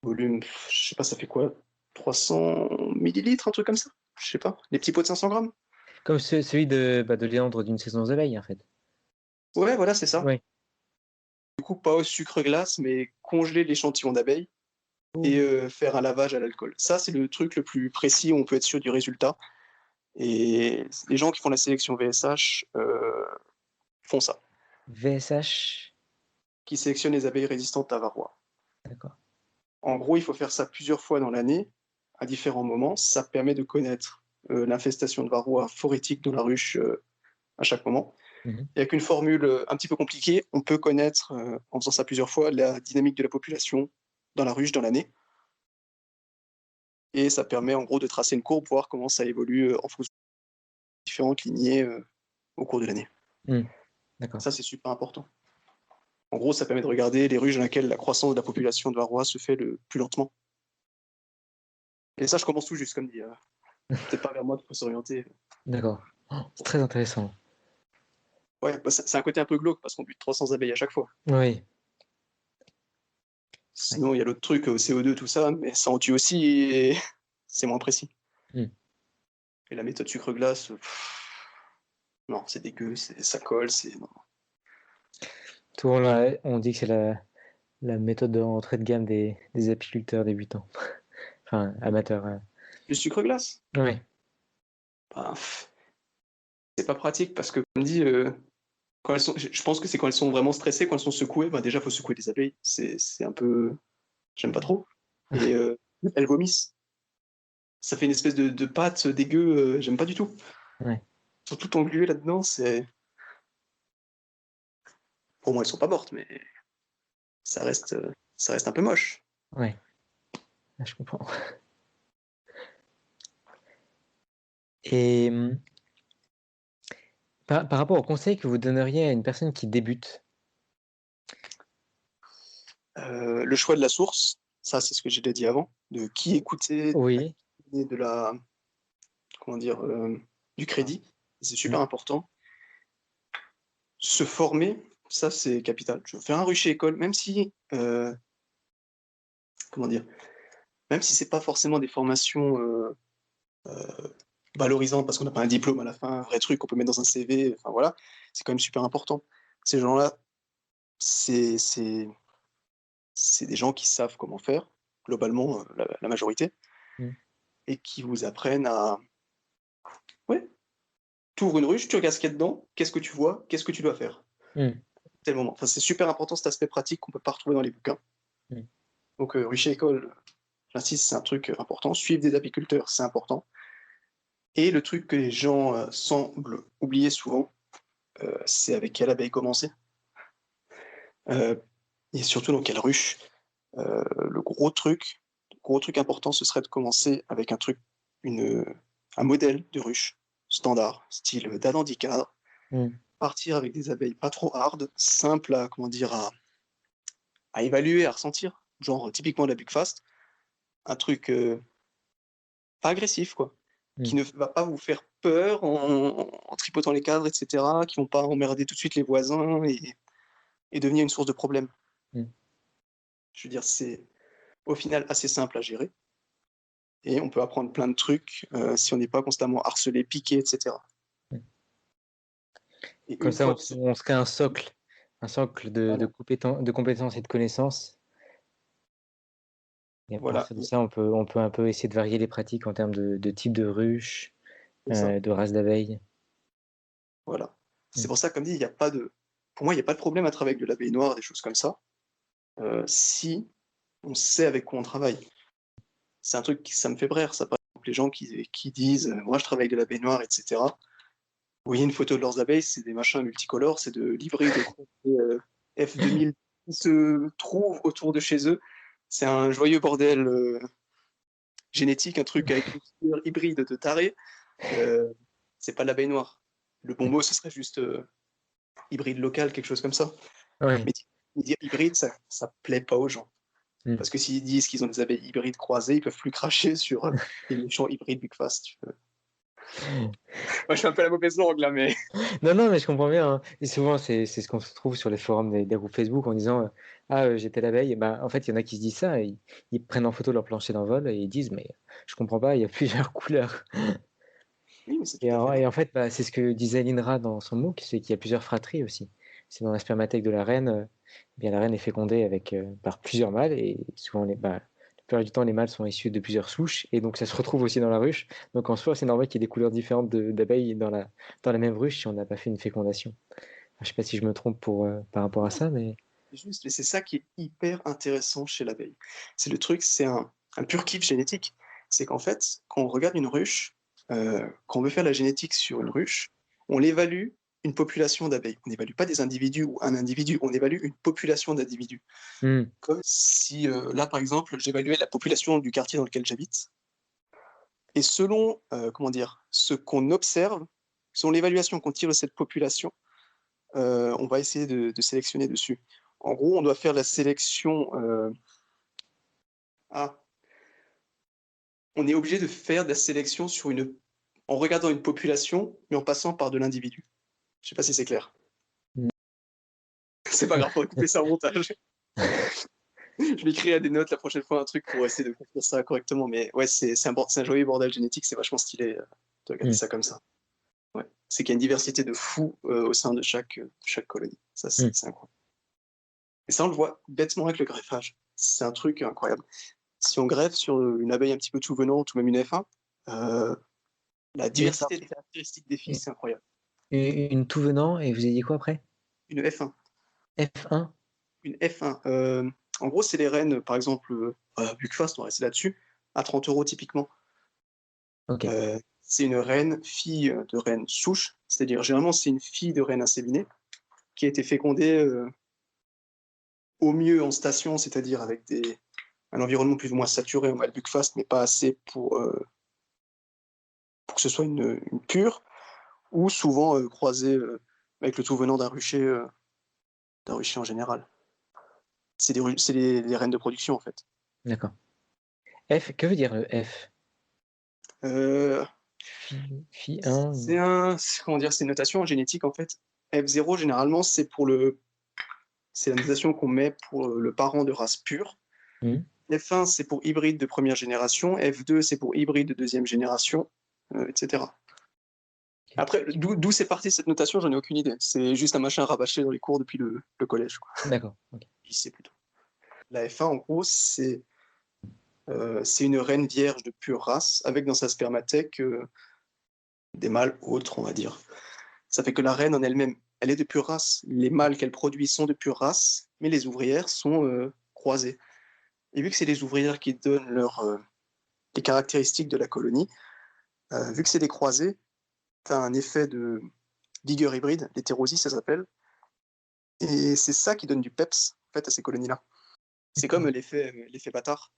volume, je sais pas, ça fait quoi, 300 millilitres, un truc comme ça. Je sais pas, les petits pots de 500 grammes. Comme celui de Léandre d'une saison aux abeilles, en fait. Ouais, voilà, c'est ça. Oui. Du coup, pas au sucre glace, mais congeler l'échantillon d'abeilles et faire un lavage à l'alcool. Ça, c'est le truc le plus précis où on peut être sûr du résultat. Et les gens qui font la sélection VSH font ça, VSH. qui sélectionnent les abeilles résistantes à varroa. D'accord. En gros, il faut faire ça plusieurs fois dans l'année, à différents moments. Ça permet de connaître l'infestation de varroa phorétique dans la ruche à chaque moment. Mhm. Et avec une formule un petit peu compliquée, on peut connaître, en faisant ça plusieurs fois, la dynamique de la population dans la ruche dans l'année. Et ça permet en gros de tracer une courbe, voir comment ça évolue en fonction de différentes lignées au cours de l'année. Mm. D'accord. Ça, c'est super important. En gros, ça permet de regarder les ruches dans lesquelles la croissance de la population de varroa se fait le plus lentement. Et ça, je commence tout juste, comme dit. Peut-être pas vers moi qu'il faut s'orienter. D'accord. Oh, c'est très intéressant. Ouais, bah, c'est un côté un peu glauque parce qu'on bute 300 abeilles à chaque fois. Oui. Ouais. Sinon, il y a l'autre truc, au CO2, tout ça, mais ça en tue aussi et c'est moins précis. Mm. Et la méthode sucre glace, non, c'est dégueu, ça colle, non. Souvent, on dit que c'est la méthode d'entrée de gamme des apiculteurs débutants. Enfin, amateurs. Le sucre glace, Oui. bah, c'est pas pratique parce que, comme dit, quand elles sont, je pense que c'est quand elles sont vraiment stressées, quand elles sont secouées, bah déjà, faut secouer les abeilles. C'est un peu. J'aime pas trop. Et elles vomissent. Ça fait une espèce de pâte dégueu, j'aime pas du tout. Ouais. Surtout englué là-dedans, c'est. Au moins, elles sont pas mortes, mais ça reste, ça reste un peu moche. Ouais. Ah, je comprends. Et par rapport au conseil que vous donneriez à une personne qui débute, Le choix de la source, ça, c'est ce que j'ai déjà dit avant, de qui écouter, oui. de la, comment dire, du crédit, c'est Mm. super important. se former, ça c'est capital. Tu veux faire un rucher école, même si, comment dire, même si c'est pas forcément des formations valorisantes parce qu'on n'a pas un diplôme à la fin, un vrai truc qu'on peut mettre dans un CV, enfin voilà, c'est quand même super important. Ces gens-là, c'est c'est c'est des gens qui savent comment faire, globalement, la majorité, Mmh. et qui vous apprennent à ouais, tu ouvres une ruche, tu regardes ce qu'il y a dedans, qu'est-ce que tu vois? Qu'est-ce que tu dois faire? Mmh. Tel moment. Enfin, c'est super important cet aspect pratique qu'on peut pas retrouver dans les bouquins. Mmh. Donc, rucher école, j'insiste, c'est un truc, important. Suivre des apiculteurs, c'est important. Et le truc que les gens, semblent oublier souvent, c'est avec quelle abeille commencer. Heu et surtout dans quelle ruche. Le gros truc important, ce serait de commencer avec un modèle de ruche standard, style, Dadandicadre. Mmh. Partir avec des abeilles pas trop hard, simples à, comment dire, à évaluer, à ressentir. Genre, typiquement la Buckfast, un truc, pas agressif quoi, qui Mmh. ne va pas vous faire peur en tripotant les cadres et cetera, qui vont pas emmerder tout de suite les voisins et devenir une source de problèmes. Mmh. Je veux dire, c'est au final assez simple à gérer et on peut apprendre plein de trucs, si on n'est pas constamment harcelé, piqué et cetera. Mmh. Et Comme une ça, fois que ce on se crée un socle de voilà, compétences et de connaissances. Et à voilà, partir de ça, on peut un peu essayer de varier les pratiques en termes de type de ruche, c'est ça, de race d'abeilles. voilà. C'est Mmh. pour ça, comme dit, il y a pas de pour moi, il y a pas de problème à travailler avec de l'abeille noire, des choses comme ça, si on sait avec quoi on travaille. C'est un truc qui ça me fait brère ça, par exemple, les gens qui disent, «Moi je travaille avec de la baignoire» et cetera. Vous voyez une photo de leurs abeilles, c'est des machins multicolores, c'est de l'hybride croisé, F2000 qui se trouve autour de chez eux. C'est un joyeux bordel, génétique, un truc avec une couleur hybride de tarés. Heu, c'est pas de la baignoire. Le bon mot, ce serait juste, hybride local, quelque chose comme ça. Ouais. Mais dire hybride, ça plaît pas aux gens. Mmh. Parce que s'ils disent qu'ils ont des abeilles hybrides croisées, ils peuvent plus cracher sur, les méchants hybrides Buckfast. Moi, je suis un peu la mauvaise langue là, mais Non, non, mais je comprends bien, hein. Et souvent, c'est ce qu'on se trouve sur les forums des groupes Facebook en disant, «Ah, j'étais l'abeille» et ben, en fait, il y en a qui se disent ça et ils prennent en photo leur plancher d'envol et ils disent: «Mais je comprends pas, il y a plusieurs couleurs». oui, mais c'est tout à fait Et normal. en fait, bah, c'est ce que disait l'INRA dans son MOOC, c'est qu'il y a plusieurs fratries aussi. C'est dans la spermathèque de la reine, eh bien la reine est fécondée avec, par plusieurs mâles et souvent la plupart du temps, les mâles sont issus de plusieurs souches et donc ça se retrouve aussi dans la ruche. Donc en soi, c'est normal qu'il y ait des couleurs différentes d'abeilles dans la même ruche si on n'a pas fait une fécondation. Je sais pas si je me trompe par rapport à Non, ça, mais c'est juste, mais c'est ça qui est hyper intéressant chez l'abeille. C'est le truc, c'est un pur kiff génétique. C'est qu'en fait, quand on regarde une ruche, quand on veut faire la génétique sur une ruche, on évalue une population d'abeilles. On n'évalue pas des individus ou un individu, on évalue une population d'individus. mmh, Comme si, là, par exemple, j'évaluais la population du quartier dans lequel j'habite et selon, comment dire? Ce qu'on observe, selon l'évaluation qu'on tire de cette population, on va essayer de sélectionner dessus. En gros, on doit faire la sélection, ah, on est obligé de faire de la sélection en regardant une population, mais en passant par de l'individu. Je sais pas si c'est clair? mmh. C'est pas grave, faudrait couper ça au montage. Je m'écris à des notes la prochaine fois un truc pour essayer de construire ça correctement, mais ouais, c'est un joyeux bordel génétique, c'est vachement stylé, de regarder Mmh, ça comme ça. Ouais. C'est qu'il y a une diversité de fou, au sein de chaque colonie. Ça, c'est mmh. c'est incroyable. Et ça, on le voit bêtement avec le greffage. C'est un truc incroyable. Si on greffe sur, une abeille un petit peu tout venante ou même une F1, heu, la diversité des caractéristiques des filles, U c'est incroyable. une tout venant et vous avez dit quoi après? Une F1, F1? une F1, en gros, c'est les reines, par exemple, Buckfast, on va rester là-dessus, à 30 € typiquement. OK. C'est une reine, fille, de reine souche, c'est-à-dire généralement, c'est une fille de reine inséminée qui a été fécondée, au mieux en station, c'est-à-dire avec un environnement plus ou moins saturé en mâle Buckfast, mais pas assez pour que ce soit une pure, ou souvent, croisée, avec le tout venant d'un rucher en général. C'est les reines de production, en fait. D'accord. F, que veut dire le F? Heu, Phi 1 c'est comment dire? C'est une notation en génétique, en fait. F0, généralement, c'est la notation qu'on met pour le parent de race pure. F1, c'est pour hybride de première génération. F2, c'est pour hybride de deuxième génération, etc. Après, d'où c'est parti cette notation, j'en ai aucune idée. C'est juste un machin rabâché dans les cours depuis le collège, quoi. D'accord. Okay. Lycée plutôt. La F1, en gros, c'est une reine vierge de pure race, avec dans sa spermathèque des mâles autres, on va dire. Ça fait que la reine en elle-même, elle est de pure race. Les mâles qu'elle produit sont de pure race, mais les ouvrières sont croisées. Et vu que c'est les ouvrières qui donnent les caractéristiques de la colonie, vu que c'est des croisés, tu as un effet de vigueur hybride, l'hétérosie ça s'appelle, et c'est ça qui donne du peps en fait, à ces colonies-là. C'est comme l'effet bâtard.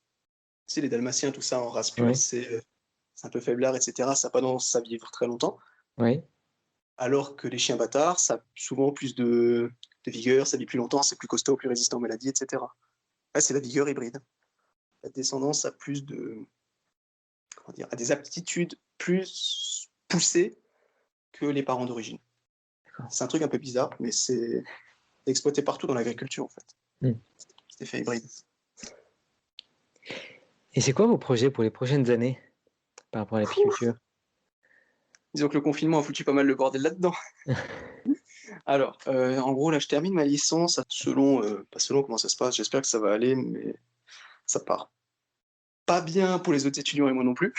Tu sais, les dalmatiens, tout ça en race pure, c'est un peu faiblard, etc. Ça n'a pas tendance à vivre très longtemps. Oui. Alors que les chiens bâtards, ça a souvent plus de vigueur, ça vit plus longtemps, c'est plus costaud, plus résistant aux maladies, etc. Là, c'est la vigueur hybride. La descendance a plus a des aptitudes plus poussées que les parents d'origine. C'est un truc un peu bizarre, mais c'est exploité partout dans l'agriculture, en fait. Cet effet hybride. Et c'est quoi vos projets pour les prochaines années par rapport à l'apiculture? Disons que le confinement a foutu pas mal le bordel là-dedans. Alors, en gros, là, je termine ma licence, selon comment ça se passe, j'espère que ça va aller, mais ça part pas bien pour les autres étudiants et moi non plus.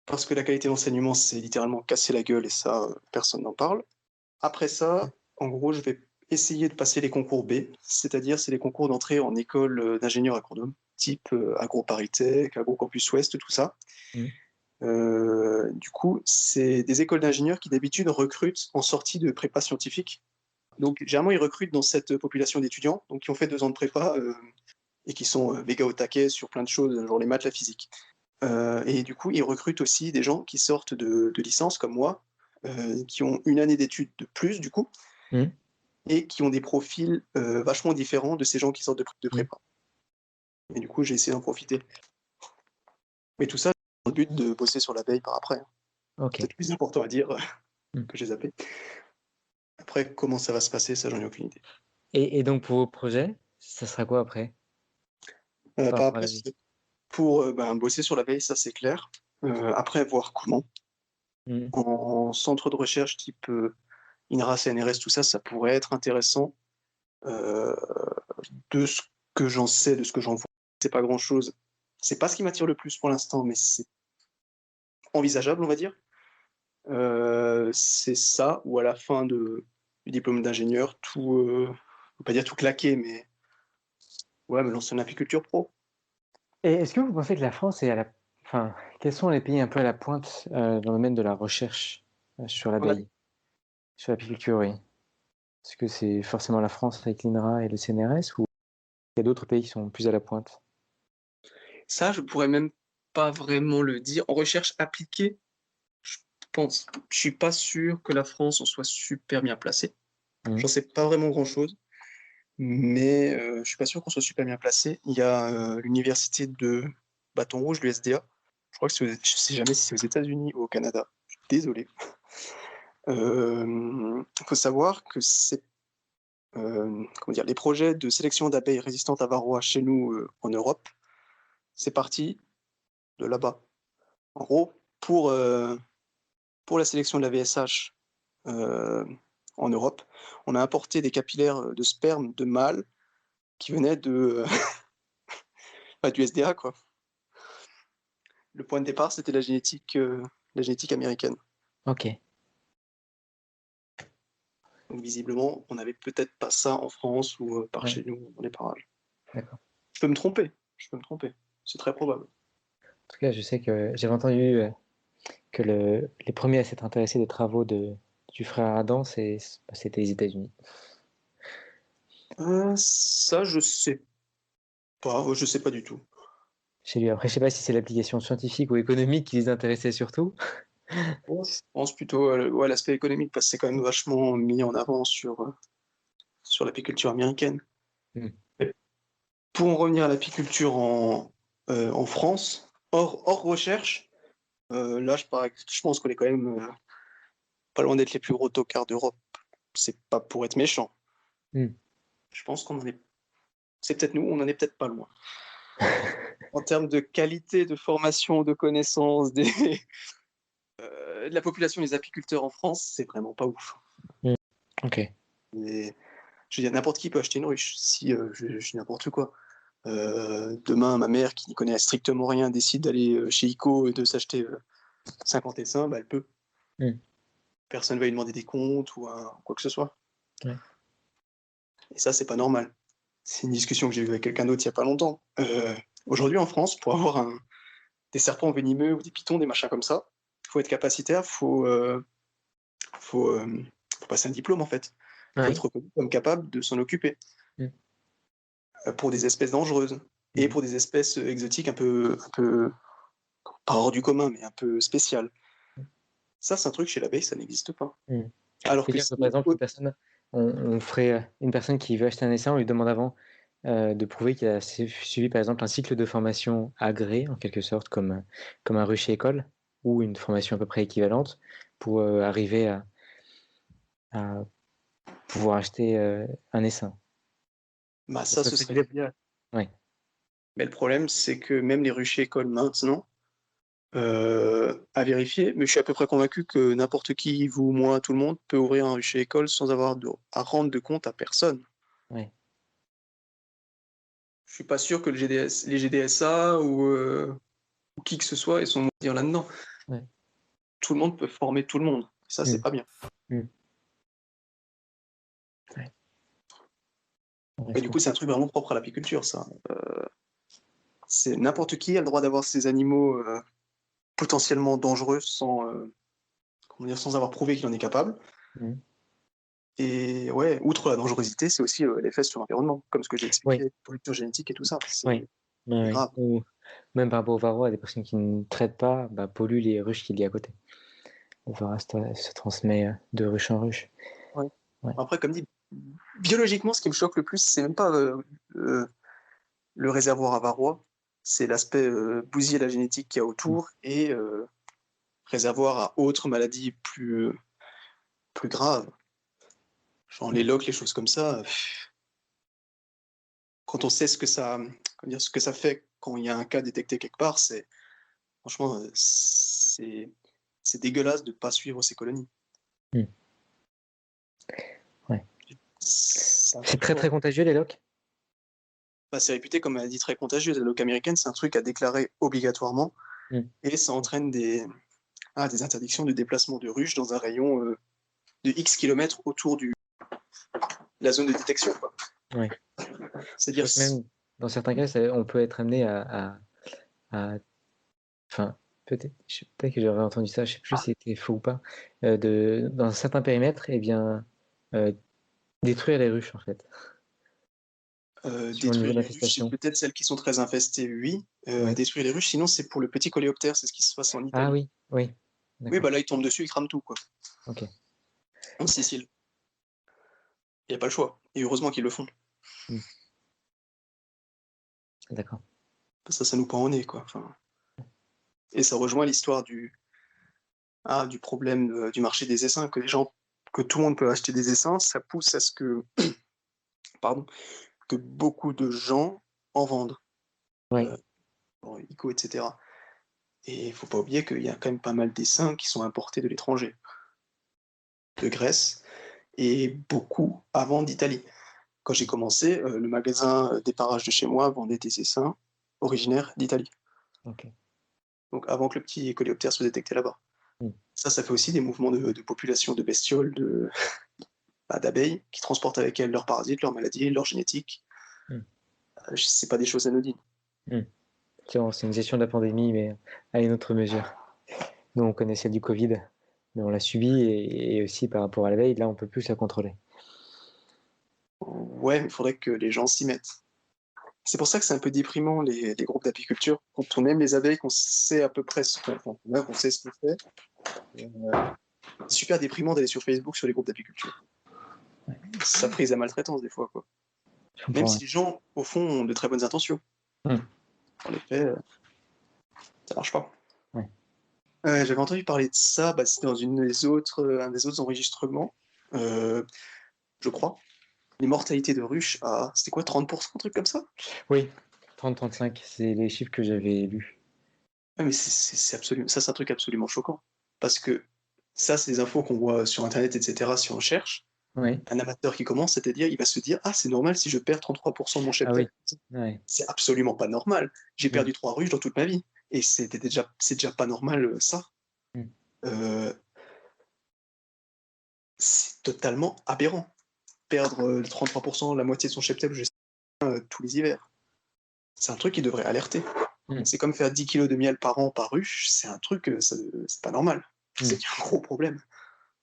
Parce que la qualité d'enseignement, c'est littéralement casser la gueule et ça, personne n'en parle. Après ça, en gros, je vais essayer de passer les concours B, c'est-à-dire c'est les concours d'entrée en école d'ingénieur agronome, type AgroParisTech, AgroCampus Ouest, tout ça. Du coup, c'est des écoles d'ingénieurs qui d'habitude recrutent en sortie de prépa scientifique. Donc, généralement, ils recrutent dans cette population d'étudiants, donc qui ont fait 2 ans de prépa et qui sont méga au taquet sur plein de choses, genre les maths, la physique. Et du coup, ils recrutent aussi des gens qui sortent de licence, comme moi, qui ont une année d'études de plus, du coup, et qui ont des profils vachement différents de ces gens qui sortent de prépa. Et du coup, j'ai essayé d'en profiter. Mais tout ça, dans le but de bosser sur l'abeille par après. Okay. C'est le plus important à dire que j'ai zappé. Après, comment ça va se passer, ça, j'en ai aucune idée. Et donc, pour vos projets, ça sera quoi après? Après, pour bosser sur l'abeille, ça, c'est clair. Après, voir comment. En centre de recherche type INRA, CNRS, tout ça, ça pourrait être intéressant. De ce que j'en sais, de ce que j'en vois, c'est pas grand-chose. C'est pas ce qui m'attire le plus pour l'instant, mais c'est envisageable, on va dire. C'est ça, ou à la fin du diplôme d'ingénieur, tout, je veux pas dire tout claquer, mais ouais, me lancer en apiculture pro. Et est-ce que vous pensez que la France est quels sont les pays un peu à la pointe dans le domaine de la recherche sur l'abeille, sur l'apiculture, oui? Est-ce que c'est forcément la France avec l'INRA et le CNRS ou il y a d'autres pays qui sont plus à la pointe? Ça, je pourrais même pas vraiment le dire. En recherche appliquée, je suis pas sûr que la France en soit super bien placée. J'en sais pas vraiment grand-chose, mais je suis pas sûr qu'on soit super bien placé. Il y a l'université de Bâton Rouge, l'USDA. Je crois que je sais jamais si c'est aux États-Unis ou au Canada. Je suis désolé. Faut savoir que c'est les projets de sélection d'abeilles résistantes à varroa chez nous en Europe, c'est parti de là-bas. En gros, pour la sélection de la VSH en Europe, on a importé des capillaires de sperme de mâles qui venaient du SDA, quoi. Le point de départ, c'était la génétique américaine. Ok. Donc visiblement, on n'avait peut-être pas ça en France ou par chez nous, dans les parages. D'accord. Je peux me tromper. C'est très probable. En tout cas, je sais que j'avais entendu que les premiers à s'être intéressés des travaux du frère Adam, c'était les États-Unis. Ça, je sais pas du tout. Chez lui. Après, je sais pas si c'est l'application scientifique ou économique qui les intéressait surtout. Je pense plutôt à l'aspect économique, parce que c'est quand même vachement mis en avant sur l'apiculture américaine. Pour en revenir à l'apiculture en France, hors recherche, là, je pense qu'on est quand même pas loin d'être les plus gros tocards d'Europe. c'est pas pour être méchant. Hmm. Je pense qu'on en est. C'est peut-être nous, on en est peut-être pas loin. En termes de qualité de formation, de connaissances, de la population des apiculteurs en France, c'est vraiment pas ouf. Ok. Et, je veux dire, n'importe qui peut acheter une ruche. Si je dis n'importe quoi. Demain, ma mère, qui n'y connaît strictement rien, décide d'aller chez ICO et de s'acheter 50 essaims, bah, elle peut. Hmm. Personne ne va lui demander des comptes ou quoi que ce soit. Ouais. Et ça, c'est pas normal. C'est une discussion que j'ai eue avec quelqu'un d'autre il n'y a pas longtemps. Aujourd'hui, en France, pour avoir des serpents venimeux ou des pitons, des machins comme ça, il faut être capacitaire, faut passer un diplôme en fait. Il faut Ouais. être reconnu comme capable de s'en occuper. Mm. Pour des espèces dangereuses et pour des espèces exotiques un peu pas hors du commun, mais un peu spéciales. Ça, c'est un truc chez l'abeille, ça n'existe pas. Mm. Alors que C'est-à-dire que par exemple, on ferait une personne qui veut acheter un essaim, on lui demande avant de prouver qu'il a suivi par exemple un cycle de formation agréé, en quelque sorte, comme un rucher école, ou une formation à peu près équivalente, pour arriver à pouvoir acheter un essaim. bah, ça, ce serait bien. Ouais. Mais le problème, c'est que même les ruchers écoles maintenant, à vérifier, mais je suis à peu près convaincu que n'importe qui, vous, moi, tout le monde, peut ouvrir un rucher école sans avoir à rendre de compte à personne. Ouais. Je suis pas sûr que les GDSA ou qui que ce soit, ils sont dire là-dedans. Ouais. Tout le monde peut former tout le monde. Ça, c'est Mm. pas bien. Mm. Ouais. Et du coup, c'est un truc vraiment propre à l'apiculture, ça. C'est n'importe qui a le droit d'avoir ces animaux potentiellement dangereux sans avoir prouvé qu'il en est capable. Mm. Et ouais, outre la dangerosité, c'est aussi l'effet sur l'environnement, comme ce que j'ai expliqué, Oui. pollution génétique et tout ça. C'est Oui. Ouais, ouais. grave. Ou même par rapport au varroa, des personnes qui ne traitent pas polluent les ruches qu'il y a à côté. Le varroa se transmet de ruche en ruche. Ouais. Ouais. Après, comme dit, biologiquement, ce qui me choque le plus, c'est même pas le réservoir à varroa, c'est l'aspect bousiller la génétique qu'il y a autour et réservoir à autres maladies plus graves, genre les loques, les choses comme ça. Quand on sait ce que ça fait quand il y a un cas détecté quelque part, franchement, c'est dégueulasse de ne pas suivre ces colonies. Mm. Ouais. C'est très très Franchement, contagieux les loques? c'est réputé comme maladie très contagieuse. La loque américaine, c'est un truc à déclarer obligatoirement Mm. et ça entraîne des interdictions de déplacement de ruches dans un rayon de X kilomètres autour de la zone de détection, quoi. Ouais. Je C'est-à-dire, crois que même dans certains cas, on peut être amené enfin, peut-être que j'aurais entendu ça, je sais plus si c'était faux ou pas, dans un certain périmètre, eh bien, détruire les ruches en fait, sur le niveau détruire les ruches, c'est d'infestation. peut-être celles qui sont très infestées, oui. Oui. Détruire les ruches, sinon c'est pour le petit coléoptère, c'est ce qui se passe en Ah Italie. oui, oui. Oui, D'accord. bah là, ils tombent dessus, ils crament tout, quoi. Ok. En Sicile. Il n'y a pas le choix. Et heureusement qu'ils le font. Mm. D'accord. Ça nous pend au nez, quoi. Enfin, et ça rejoint l'histoire du problème du marché des essaims, que tout le monde peut acheter des essaims, ça pousse à ce que, pardon, que beaucoup de gens en vendent, Oui. pour ICO, etc. Et il faut pas oublier qu'il y a quand même pas mal d'essaims qui sont importés de l'étranger, de Grèce, et beaucoup avant d'Italie. Quand j'ai commencé, le magasin des parages de chez moi vendait des essaims originaires d'Italie. Ok. Donc avant que le petit coléoptère soit détecté là-bas. Mm. Ça fait aussi des mouvements de population de bestioles, d'abeilles, qui transportent avec elles leurs parasites, leurs maladies, leur génétique. Mm. C'est pas des choses anodines. Mm. C'est une gestion de la pandémie, mais à une autre mesure. Nous, on connaît celle du Covid, mais on l'a subie et aussi par rapport à la veille, là, on peut plus la contrôler. Ouais, mais il faudrait que les gens s'y mettent. C'est pour ça que c'est un peu déprimant, les groupes d'apiculture. Quand on aime les abeilles, qu'on sait à peu près qu'on sait ce qu'on fait, c'est super déprimant d'aller sur Facebook sur les groupes d'apiculture. Ouais. Ça prise la maltraitance des fois, quoi. Même si les gens, au fond, ont de très bonnes intentions. Mm. En effet, ça marche pas. Ouais. J'avais entendu parler de ça, c'était dans un des autres enregistrements. euh, je crois. Les mortalités de ruches à, c'était quoi, 30%, un truc comme ça? Oui, 30-35, c'est les chiffres que j'avais lus. Ouais, mais c'est absolument, ça, c'est un truc absolument choquant. Parce que ça, c'est des infos qu'on voit sur Internet, etc., si on cherche. Oui. Un amateur qui commence, c'est-à-dire, il va se dire, ah, c'est normal si je perds 33% de mon Ah oui. cheptel. Ouais. C'est absolument pas normal. J'ai Mm. perdu 3 ruches dans toute ma vie. Et c'est déjà pas normal, ça. Mm. Euh, c'est totalement aberrant. Perdre 33%, la moitié de son cheptel, je sais pas, tous les hivers. C'est un truc qui devrait alerter. Mm. C'est comme faire 10 kilos de miel par an par ruche, c'est un truc, c'est pas normal. Mm. C'est un gros problème.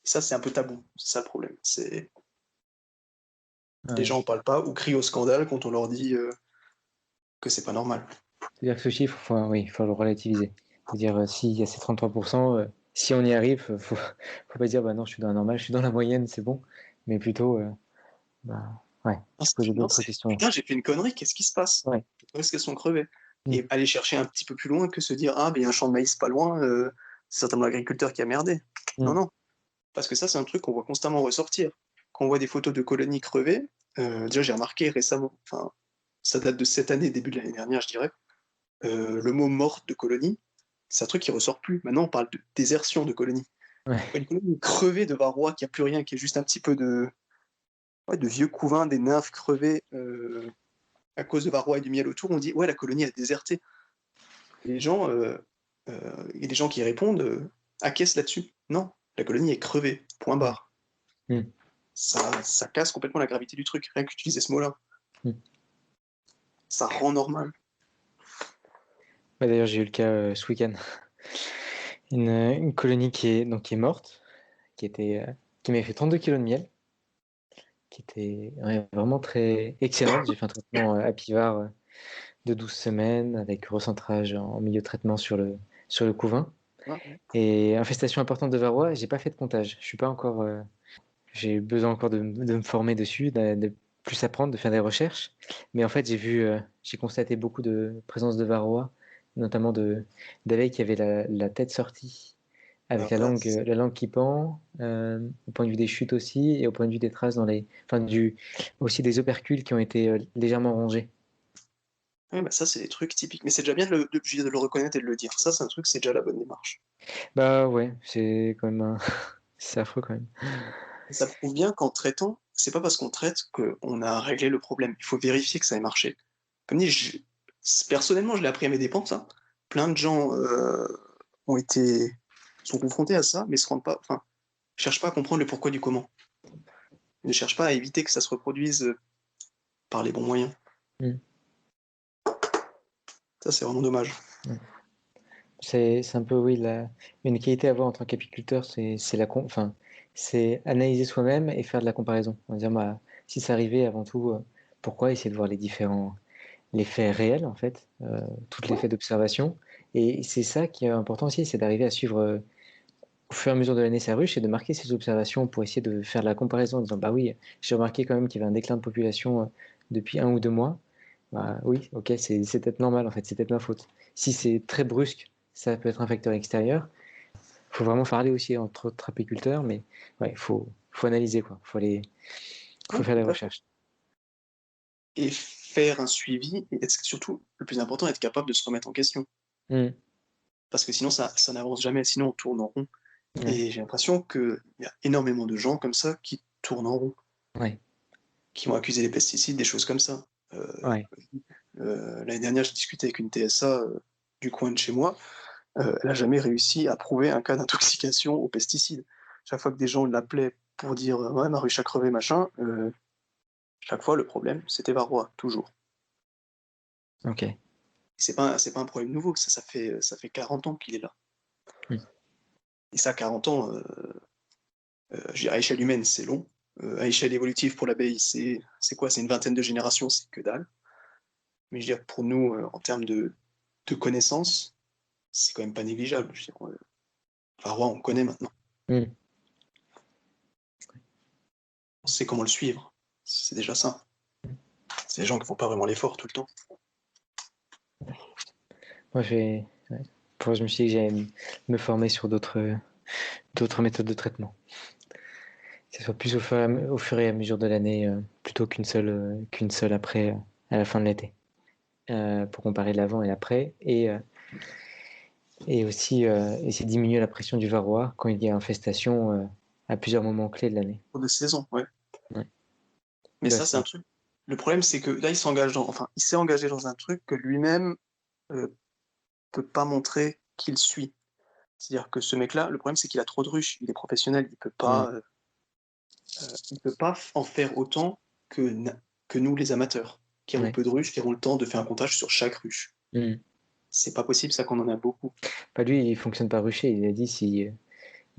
Et ça, c'est un peu tabou, c'est ça le problème. C'est Ouais. les gens en parlent pas ou crient au scandale quand on leur dit que c'est pas normal. C'est-à-dire que ce chiffre, oui, il faut le relativiser. C'est-à-dire, s'il y a ces 33%, si on y arrive, faut pas dire, bah non, je suis dans la normale, je suis dans la moyenne, c'est bon. Mais plutôt, ouais, se poser d'autres questions. Putain, j'ai fait une connerie, qu'est-ce qui se passe? Ouais. Est-ce qu'elles sont crevées? Mm. Et aller chercher un petit peu plus loin que se dire, ah, ben il y a un champ de maïs pas loin, c'est certainement l'agriculteur qui a merdé. Non, Mm. non. Parce que ça, c'est un truc qu'on voit constamment ressortir. Quand on voit des photos de colonies crevées, déjà, j'ai remarqué récemment, enfin, ça date de cette année, début de l'année dernière, je dirais, le mot morte de colonie, c'est un truc qui ressort plus. Maintenant, on parle de désertion de colonie. Ouais. Une colonie crevée de varroa, qui a plus rien, qui est juste un petit peu de vieux couvains, des nymphes crevées à cause de varroa et du miel autour, on dit ouais, la colonie a déserté. Et les gens, il y a des gens qui répondent acquiescent là-dessus. Non, la colonie est crevée. Point barre. Mm. Ça casse complètement la gravité du truc, rien qu'utiliser ce mot-là. Mm. Ça rend normal. Ouais, d'ailleurs, j'ai eu le cas ce week-end. Une colonie qui est morte, qui m'avait fait 32 kilos de miel, qui était vraiment très excellente. J'ai fait un traitement apivare de 12 semaines avec recentrage en milieu de traitement sur le couvain. Ouais. Et infestation importante de varroa, j'ai pas fait de comptage. Je suis pas encore, j'ai besoin encore de me former dessus, de plus apprendre, de faire des recherches. Mais en fait, j'ai constaté beaucoup de présence de varroa, notamment d'abeilles qui avaient la tête sortie, avec la langue qui pend, au point de vue des chutes aussi, et au point de vue des traces aussi des opercules qui ont été légèrement rongés. Ouais, bah ça, c'est des trucs typiques. Mais c'est déjà bien de le reconnaître et de le dire. Ça, c'est un truc, c'est déjà la bonne démarche. Bah ouais, c'est quand même c'est affreux quand même. Et ça prouve bien qu'en traitant, c'est pas parce qu'on traite qu'on a réglé le problème. Il faut vérifier que ça ait marché. Comme dit, personnellement, je l'ai appris à mes dépens, ça. Plein de gens sont confrontés à ça, mais se rendent pas, enfin, cherchent pas à comprendre le pourquoi du comment. Ils ne cherchent pas à éviter que ça se reproduise par les bons moyens. Mm. Ça, c'est vraiment dommage. Mm. C'est un peu, oui, une qualité à avoir en tant qu'apiculteur, c'est analyser soi-même et faire de la comparaison. On va dire, bah, si ça arrivait avant tout, pourquoi essayer de voir les faits réels, en fait, toutes les faits d'observation. Et c'est ça qui est important aussi, c'est d'arriver à suivre au fur et à mesure de l'année sa ruche et de marquer ses observations pour essayer de faire de la comparaison en disant, bah oui, j'ai remarqué quand même qu'il y avait un déclin de population depuis 1 ou 2 mois. Bah oui, ok, c'est peut-être normal en fait, c'est peut-être ma faute. Si c'est très brusque, ça peut être un facteur extérieur. Il faut vraiment parler aussi entre autres apiculteurs, mais ouais, faut analyser quoi. Faut faire des recherches. Et faire un suivi, et surtout, le plus important, être capable de se remettre en question. Mm. Parce que sinon, ça n'avance jamais, sinon on tourne en rond. Ouais. Et j'ai l'impression qu'il y a énormément de gens comme ça qui tournent en rond, Ouais. qui vont accuser les pesticides, des choses comme ça. Ouais. L'année dernière, j'ai discuté avec une TSA du coin de chez moi. Elle n'a jamais réussi à prouver un cas d'intoxication aux pesticides. Chaque fois que des gens l'appelaient pour dire ouais, ma ruche a crevé, machin, chaque fois le problème c'était varroa, toujours. Ok. C'est pas un problème nouveau, ça fait 40 ans qu'il est là. Mm. Et ça, 40 ans, je dirais à échelle humaine, c'est long. À échelle évolutive pour l'abeille, c'est quoi? C'est une vingtaine de générations, c'est que dalle. Mais je veux dire, pour nous, en termes de connaissances, c'est quand même pas négligeable. Je veux dire, varroa, on connaît maintenant. Mm. On sait comment le suivre. C'est déjà ça. C'est des gens qui font pas vraiment l'effort tout le temps. Moi, ouais. Je me suis dit que j'allais me former sur d'autres méthodes de traitement. que ce soit plus au fur et à mesure de l'année, plutôt qu'une seule après, à la fin de l'été, pour comparer l'avant et l'après, et aussi essayer de diminuer la pression du varroa quand il y a infestation à plusieurs moments clés de l'année. Pour des saisons, ouais. Ouais. Mais Bah, ça, c'est un truc. Le problème, c'est que là, il s'est engagé dans un truc que lui-même peut pas montrer qu'il suit. C'est-à-dire que ce mec-là, le problème, c'est qu'il a trop de ruches. Il est professionnel, il peut pas en faire autant que nous, les amateurs, qui avons Ouais. peu de ruches, qui avons le temps de faire un comptage sur chaque ruche. C'est pas possible, ça, qu'on en a beaucoup. Bah, lui, il fonctionne par rucher. Il a dit il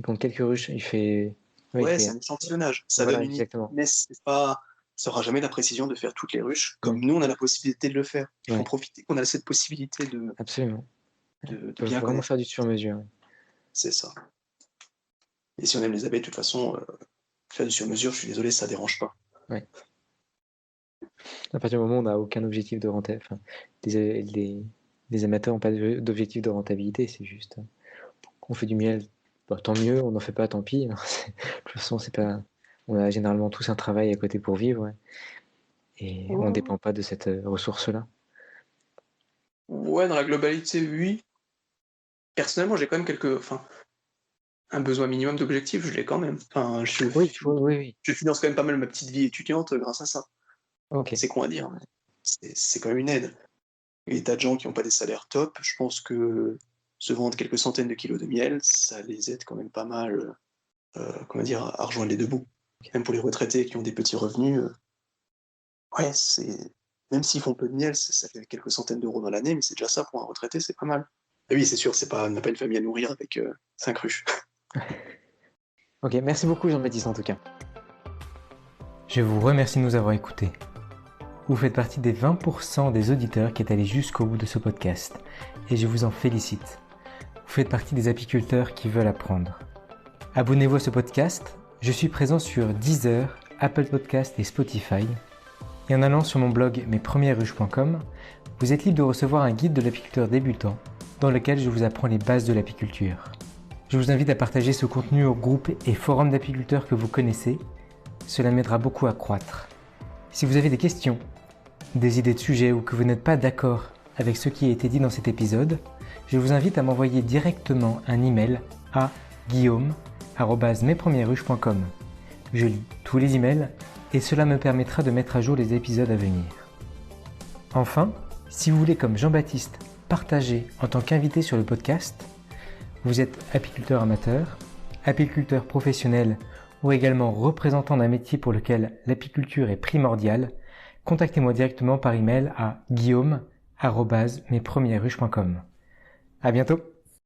compte quelques ruches, il fait. Ouais, c'est un échantillonnage. Ça Voilà, donne une idée, exactement. mais ça aura jamais la précision de faire toutes les ruches, comme nous, on a la possibilité de le faire. Il faut en profiter qu'on a cette possibilité de Absolument. de Il faut bien vraiment connaître. faire du sur-mesure. C'est ça. Et si on aime les abeilles, de toute façon, faire du sur-mesure, je suis désolé, ça dérange pas. Ouais. À partir du moment où on n'a aucun objectif de rentabilité, les amateurs n'ont pas d'objectif de rentabilité, c'est juste on fait du miel, bah, tant mieux, on n'en fait pas, tant pis. De toute façon, on a généralement tous un travail à côté pour vivre, ouais. Et on ne dépend pas de cette ressource-là. Ouais, dans la globalité, oui. Personnellement, j'ai quand même un besoin minimum d'objectifs, je l'ai quand même. Enfin, Oui. Je finance quand même pas mal ma petite vie étudiante grâce à ça. Ok. C'est con à dire, mais c'est quand même une aide. Et des tas de gens qui n'ont pas des salaires top, je pense que se vendre quelques centaines de kilos de miel, ça les aide quand même pas mal, à rejoindre les deux bouts. Même pour les retraités qui ont des petits revenus, ouais, même s'ils font peu de miel, ça fait quelques centaines d'euros dans l'année, mais c'est déjà ça pour un retraité, c'est pas mal. Et oui, c'est sûr, on n'a pas une famille à nourrir avec 5 ruches. Ok, merci beaucoup Jean-Baptiste en tout cas. Je vous remercie de nous avoir écoutés. Vous faites partie des 20% des auditeurs qui est allé jusqu'au bout de ce podcast, et je vous en félicite. Vous faites partie des apiculteurs qui veulent apprendre. Abonnez-vous à ce podcast, je suis présent sur Deezer, Apple Podcast et Spotify. Et en allant sur mon blog mespremieresruches.com, vous êtes libre de recevoir un guide de l'apiculteur débutant, dans lequel je vous apprends les bases de l'apiculture. Je vous invite à partager ce contenu aux groupes et forums d'apiculteurs que vous connaissez, cela m'aidera beaucoup à croître. Si vous avez des questions, des idées de sujets ou que vous n'êtes pas d'accord avec ce qui a été dit dans cet épisode, je vous invite à m'envoyer directement un email à guillaume@mespremieresruches.com. Je lis tous les emails et cela me permettra de mettre à jour les épisodes à venir. Enfin, si vous voulez comme Jean-Baptiste partager en tant qu'invité sur le podcast, vous êtes apiculteur amateur, apiculteur professionnel ou également représentant d'un métier pour lequel l'apiculture est primordiale, contactez-moi directement par email à guillaume@mespremieresruches.com. À bientôt!